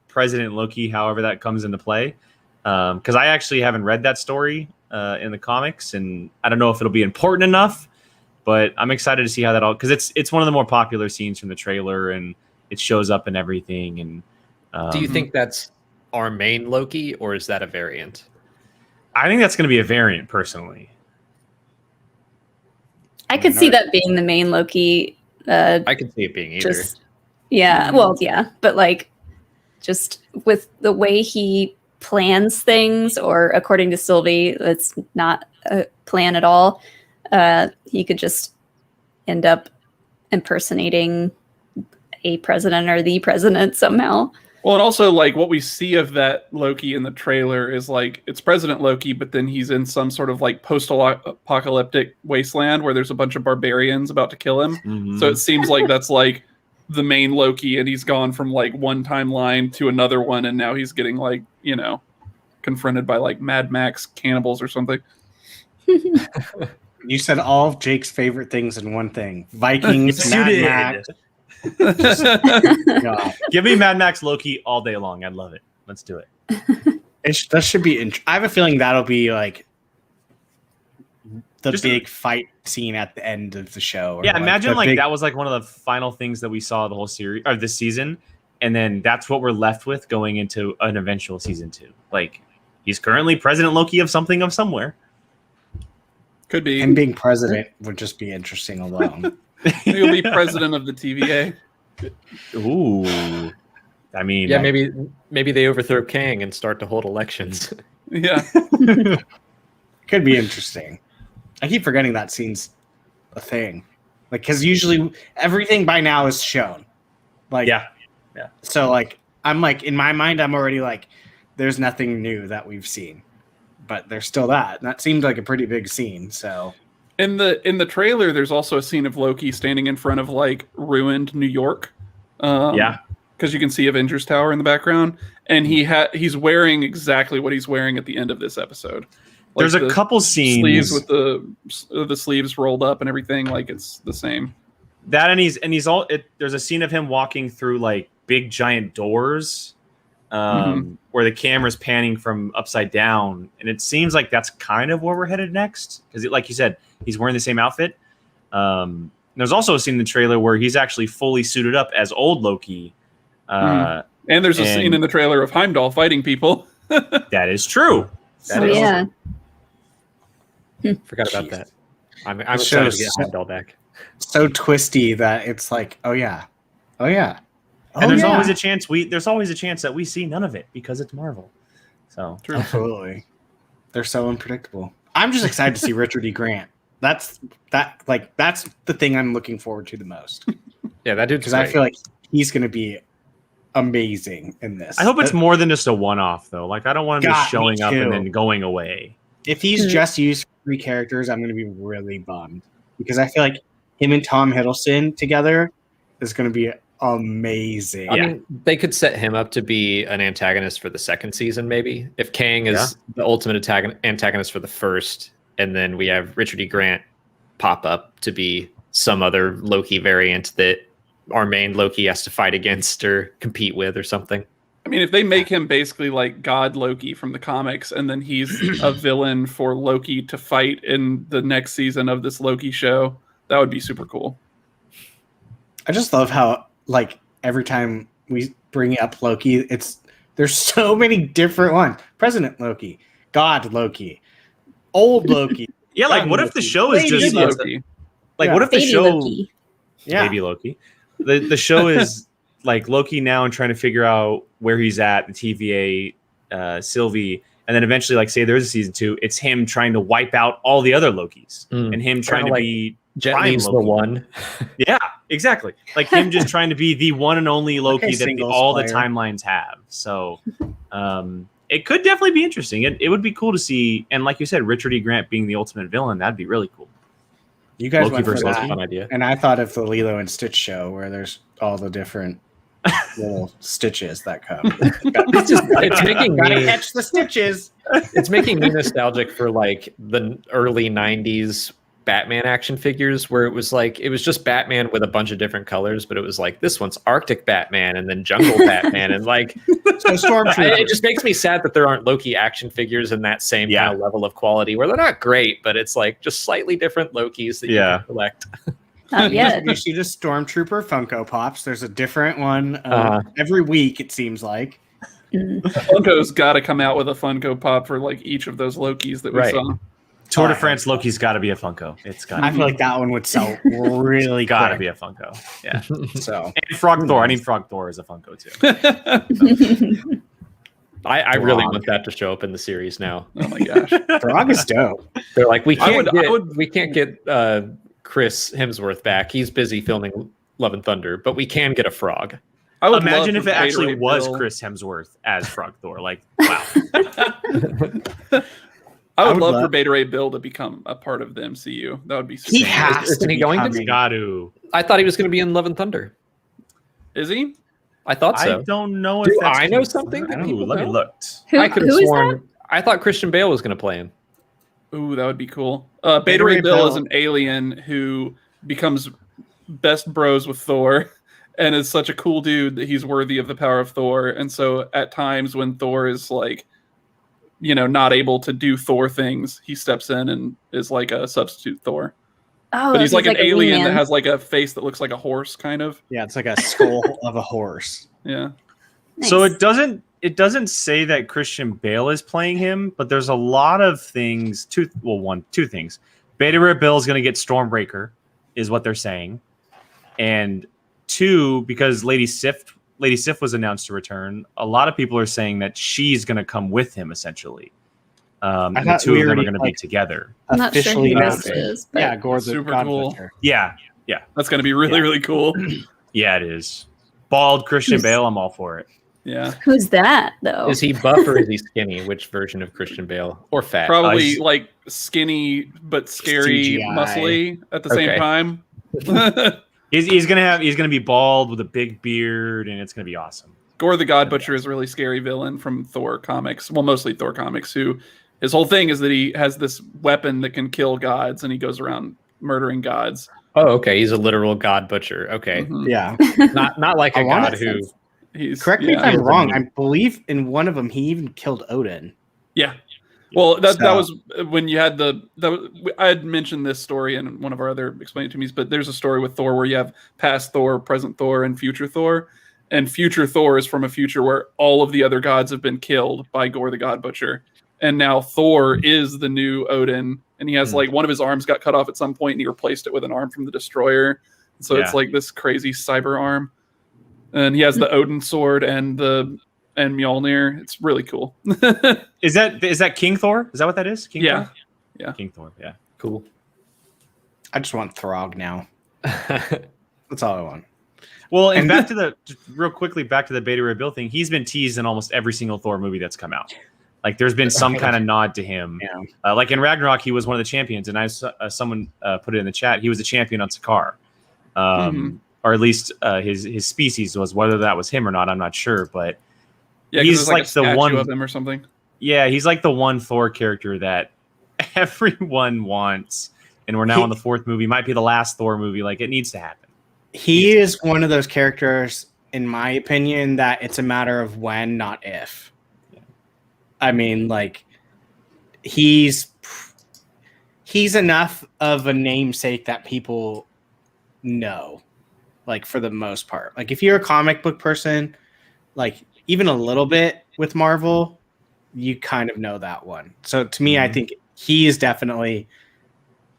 S3: President Loki, however that comes into play, because I actually haven't read that story in the comics, and I don't know if it'll be important enough. But I'm excited to see how that all, because it's one of the more popular scenes from the trailer, and it shows up in everything. And
S1: Do you think that's our main Loki, or is that a variant?
S3: I think that's going to be a variant, personally.
S4: I could see that being the main Loki.
S1: I can see it being either.
S4: Just yeah, well, yeah, but like just with the way he plans things, or according to Sylvie, that's not a plan at all. He could just end up impersonating a president or the president somehow.
S5: Well, and also like what we see of that Loki in the trailer is like it's President Loki, but then he's in some sort of like post-apocalyptic wasteland where there's a bunch of barbarians about to kill him.
S3: Mhm.
S5: So it seems like that's like the main Loki, and he's gone from like one timeline to another one, and now he's getting like, you know, confronted by like Mad Max cannibals or something.
S2: You said all of Jake's favorite things in one thing: Vikings,
S3: Yes, you
S2: Mad
S3: did.
S2: Max. God.
S3: Give me Mad Max Loki all day long. I'd love it. Let's do it.
S2: That should be. I have a feeling that'll be like the
S3: Just-
S2: big fight scene at the end of the show. Or
S3: Yeah, imagine
S2: the
S3: like
S2: big-
S3: that was like one of the final things that we saw the whole series or this season, and then that's what we're left with going into an eventual season 2. Like he's currently President Loki of something of somewhere.
S5: Could be.
S2: Him being president would just be interesting alone.
S5: He'll be president of the TVA.
S3: Ooh, I mean,
S1: Yeah, maybe they overthrow Kang and start to hold elections.
S5: Yeah.
S2: Could be interesting. I keep forgetting that scene's a thing. Like, because usually everything by now is shown. Like,
S3: yeah.
S2: So, like, I'm like, in my mind, I'm already like, there's nothing new that we've seen. But there's still that. And that seemed like a pretty big scene. So,
S5: In the trailer, there's also a scene of Loki standing in front of like ruined New York.
S3: Yeah.
S5: Because you can see Avengers Tower in the background, and he's wearing exactly what he's wearing at the end of this episode. Like
S3: There's a
S5: the
S3: couple scenes
S5: sleeves with the sleeves rolled up and everything. Like it's the same.
S3: that, and he's all. There's a scene of him walking through like big giant doors, where the camera's panning from upside down, and it seems like that's kind of where we're headed next. Because, like you said, he's wearing the same outfit. There's also a scene in the trailer where he's actually fully suited up as old Loki.
S5: And there's a scene in the trailer of Heimdall fighting people.
S3: That is true. That is
S4: yeah.
S1: Forgot about that. I'm
S2: The
S1: excited to
S2: show's
S1: get Heimdall back.
S2: so twisty that it's like, oh, yeah. Oh, yeah.
S3: And there's
S2: yeah.
S3: always a chance that we see none of it because it's Marvel. So
S5: True.
S2: Absolutely. They're so unpredictable. I'm just excited to see Richard E. Grant. That's the thing I'm looking forward to the most.
S1: Yeah, that dude's
S2: Because I
S1: great.
S2: feel like he's going to be amazing in this.
S3: I hope it's more than just a one-off, though. Like I don't want him
S2: God,
S3: just showing
S2: me
S3: up and
S2: too.
S3: then going away.
S2: If he's just used for 3 characters, I'm going to be really bummed. Because I feel like him and Tom Hiddleston together is going to be amazing.
S1: I mean, they could set him up to be an antagonist for the second season, maybe. If Kang is the ultimate antagonist for the first, and then we have Richard E. Grant pop up to be some other Loki variant that our main Loki has to fight against or compete with or something.
S5: I mean, if they make him basically like God Loki from the comics, and then he's a villain for Loki to fight in the next season of this Loki show, that would be super cool.
S2: I just love how, like, every time we bring up Loki, there's so many different ones. President Loki, God Loki, old Loki.
S3: Yeah, like
S2: Young
S3: what if the
S2: Loki,
S3: show is
S2: baby
S3: just
S5: Loki.
S3: like
S2: Yeah.
S3: what if the
S4: Baby
S3: show
S4: Loki.
S2: Yeah.
S3: Baby Loki. The show is like Loki now and trying to figure out where he's at, the TVA, Sylvie, and then eventually, like say there's a season 2, it's him trying to wipe out all the other Lokis, and him trying to be
S1: Jet
S3: Prime
S1: leaves the
S3: Loki.
S1: one.
S3: Yeah, exactly. Like him just trying to be the one and only Loki
S2: Okay,
S3: that
S2: singles
S3: all
S2: player.
S3: the timelines have. So it could definitely be interesting. It would be cool to see. And like you said, Richard E. Grant being the ultimate villain, that'd be really cool.
S2: You guys
S3: Loki
S2: went for
S3: versus
S2: that,
S3: Loki.
S1: Fun idea.
S2: and I thought of the Lilo and Stitch show where there's all the different little stitches that come.
S1: It's making
S2: Gotta
S1: me
S2: catch the stitches.
S1: it's making me nostalgic for like the early 90s Batman action figures where it was just Batman with a bunch of different colors, but it was like this one's Arctic Batman and then Jungle Batman and like
S2: So Stormtrooper.
S1: it just makes me sad that there aren't Loki action figures in that same
S3: Yeah.
S1: kind of level of quality where they're not great, but it's like just slightly different Lokis that you
S3: Yeah.
S1: can collect.
S4: Not yet.
S2: You see the Stormtrooper Funko Pops. There's a different one
S1: Uh-huh.
S2: every week, it seems like.
S5: Funko's got to come out with a Funko Pop for like each of those Lokis that we
S1: Right.
S5: saw.
S3: Tour de France Loki's got to be a Funko. It's got
S2: I
S3: to
S2: feel like that one would sell really
S3: gotta
S2: quick.
S3: be a Funko. Yeah.
S2: So
S3: And Frog Thor. I need Frog Thor as a Funko too.
S1: I really
S2: Frog.
S1: want that to show up in the series now.
S5: Oh my gosh.
S2: Frog is dope.
S1: They're like, we
S5: I
S1: can't get Chris Hemsworth back. He's busy filming Love and Thunder, but we can get a frog.
S5: I would
S3: Imagine
S5: love
S3: if
S5: for
S3: it actually
S5: Gatorade
S3: was
S5: Bill-
S3: Chris Hemsworth as Frog Thor. Like, wow.
S5: I would
S2: would
S5: love
S2: love-
S5: for Beta Ray Bill to become a part of the MCU. That would be
S2: He
S5: sick.
S2: has
S1: Isn't
S2: to
S1: he
S2: be
S1: going to
S2: coming.
S3: Got to.
S1: I thought he was going to be in Love and Thunder.
S5: Is he?
S1: I thought so.
S3: I don't know
S1: Do
S3: if that's
S1: I know
S3: true.
S1: something that
S3: Ooh,
S1: people
S3: let me
S1: know?
S3: look.
S4: Who,
S1: I could have
S4: who is
S1: sworn. I thought Christian Bale was going to play him.
S5: Ooh, that would be cool. Beta Ray Bill is an alien who becomes best bros with Thor and is such a cool dude that he's worthy of the power of Thor. And so at times when Thor is like, you know, not able to do Thor things, he steps in and is like a substitute Thor.
S4: Oh,
S5: But he's like an
S4: a
S5: alien that
S4: wingman.
S5: has like a face that looks like a horse, kind of.
S2: Yeah, it's like a skull of a horse.
S5: Yeah.
S3: So
S4: Nice.
S3: it doesn't say that Christian Bale is playing him, but there's a lot of things. Two things. Beta Ray Bill is going to get Stormbreaker, is what they're saying, and two, because Lady Sif was announced to return. A lot of people are saying that she's going to come with him essentially. And the
S2: thought
S3: two
S2: we
S3: of them are
S2: already,
S3: going to be
S2: like-
S3: together.
S4: I'm not sure
S2: Officially
S4: who this
S2: announced.
S4: is. But
S2: Yeah, Gore the
S5: Super
S2: God
S5: cool.
S2: Butcher.
S3: Yeah,
S5: That's going to be really, really cool.
S3: yeah, it is. Bald Christian
S4: Who's-
S3: Bale, I'm all for it.
S5: Yeah.
S4: Who's that though?
S1: Is he buff or is he skinny? Which version of Christian Bale? Or fat?
S5: Probably
S3: he's-
S5: like skinny but scary,
S2: CGI.
S5: muscly at the same
S1: Okay.
S5: time.
S3: He's gonna be bald with a big beard, and it's gonna be awesome.
S5: Gore the God Butcher is a really scary villain from Thor comics. Well, mostly Thor comics, who his whole thing is that he has this weapon that can kill gods and he goes around murdering gods.
S1: Oh, okay. He's a literal god butcher. Okay.
S5: Mhm.
S2: Yeah.
S1: Not like
S2: I
S1: a
S2: wanna
S1: god who.
S5: He's
S2: Correct me if
S5: yeah.
S2: I'm wrong. I believe in one of them he even killed Odin.
S5: Yeah. Well, that
S2: So-
S5: was when you had I had mentioned this story in one of our other Explain It to Me's, but there's a story with Thor where you have past Thor, present Thor, and future Thor. And future Thor is from a future where all of the other gods have been killed by Gore the God Butcher. And now Thor is the new Odin. And he has like one of his arms got cut off at some point and he replaced it with an arm from the Destroyer. So it's
S3: Yeah.
S5: like this crazy cyber arm. And he has the Odin sword and Mjolnir. It's really cool.
S3: Is that King Thor? Is that what that is? King
S5: Yeah.
S3: Thor?
S5: Yeah.
S3: King Thor. Yeah.
S1: Cool.
S2: I just want Throg now. That's all I want.
S3: Well, and
S2: And
S3: just real quickly back to the Beta Ray Bill thing. He's been teased in almost every single Thor movie that's come out. Like there's been some kind of nod to him.
S2: Yeah.
S3: Like in Ragnarok, he was one of the champions, and someone put it in the chat. He was a champion on Sakaar, or at least his species was. Whether that was him or not, I'm not sure. But
S5: Yeah, 'cause
S3: he's
S5: there's
S3: like
S5: a
S3: the
S5: statue
S3: one-
S5: of him or something.
S3: yeah, he's like the one Thor character that everyone wants. And we're now on the fourth movie. Might be the last Thor movie. Like it needs to happen.
S2: He is one of those characters, in my opinion, that it's a matter of when, not if. I mean, like, he's enough of a namesake that people know, like, for the most part. Like, if you're a comic book person, like, even a little bit with Marvel, you kind of know that one. So to me, I think he is definitely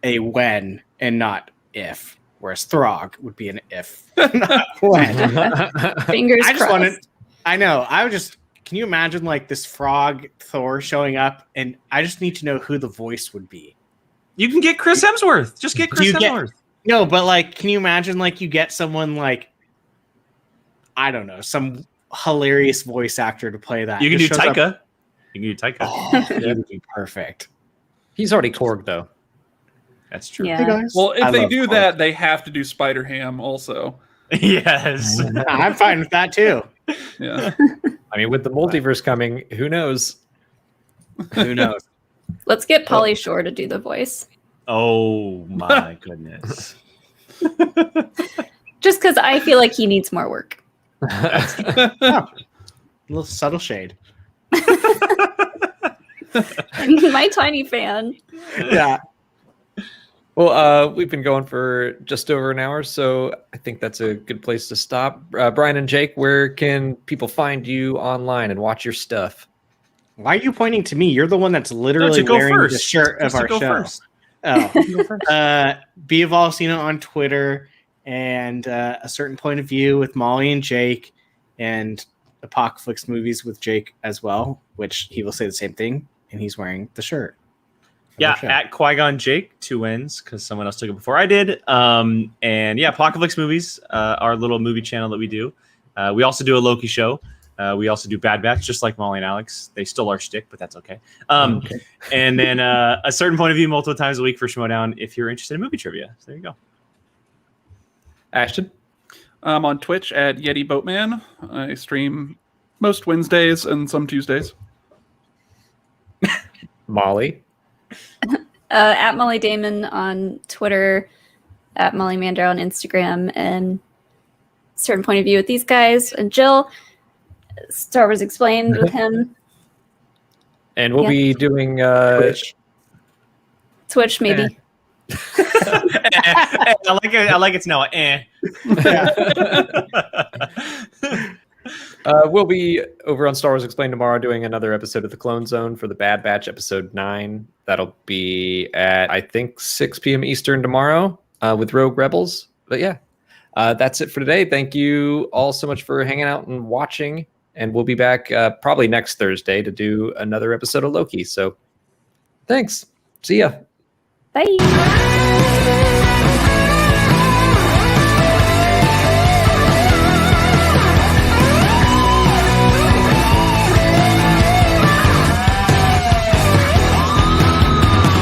S2: a when and not if. Whereas Throg would be an if, not when.
S4: Fingers
S2: I just
S4: crossed.
S2: wanted. I know. I was just can you imagine like this frog Thor showing up, and I just need to know who the voice would be.
S3: You can get Chris Hemsworth. Just get Chris Hemsworth.
S2: No, but like, can you imagine like you get someone like, I don't know, some hilarious voice actor to play that?
S3: You can do
S2: Just shows up-
S3: Taika. You can do Taika.
S2: Oh, he would be perfect.
S1: He's already Korg though.
S3: That's true.
S4: Yeah.
S2: Hey guys.
S5: Well, if
S2: I
S5: they
S2: love
S5: do
S2: Korg.
S5: that, they have to do Spider Ham also.
S3: Yes.
S2: I'm fine with that too.
S5: Yeah.
S1: I mean, with the multiverse coming, who knows?
S2: Who knows?
S4: Let's get Pauly Shore to do the voice.
S3: Oh my goodness.
S4: Just because I feel like he needs more work.
S2: A little subtle shade.
S4: My tiny fan.
S2: Yeah.
S1: Well, we've been going for just over an hour, so I think that's a good place to stop. Brian and Jake, where can people find you online and watch your stuff?
S2: Why are you pointing to me? You're the one that's literally
S3: go
S2: wearing the
S3: first.
S2: shirt of
S3: Just to
S2: our
S3: go
S2: show.
S3: first.
S2: Oh.
S3: Go first.
S2: Be a Volcino on Twitter, and A Certain Point of View with Molly and Jake, and Apocalypse Movies with Jake as well, which he will say the same thing, and he's wearing the shirt. of
S3: Yeah,
S2: our show.
S3: at Qui-Gon Jake, 2 N's, because someone else took it before I did. And yeah, Apocalypse Movies, our little movie channel that we do. We also do a Loki show. We also do Bad Batch, just like Molly and Alex. They stole our shtick, but that's okay.
S1: Okay.
S3: And then A Certain Point of View multiple times a week for Schmodown if you're interested in movie trivia. So there you go.
S1: Ashton?
S5: I'm on Twitch at Yeti Boatman. I stream most Wednesdays and some Tuesdays.
S1: Molly?
S4: At Molly Damon on Twitter, at Molly Mandro on Instagram, and Certain Point of View with these guys. And Jill, Star Wars Explained with him.
S1: And we'll
S4: Yeah.
S1: be doing
S4: Twitch, maybe.
S3: I like it's now.
S1: We'll be over on Star Wars Explained tomorrow doing another episode of The Clone Zone for the Bad Batch episode 9. That'll be at, I think, 6 p.m. Eastern tomorrow with Rogue Rebels. But yeah, that's it for today. Thank you all so much for hanging out and watching. And we'll be back probably next Thursday to do another episode of Loki. So thanks. See ya.
S4: Bye.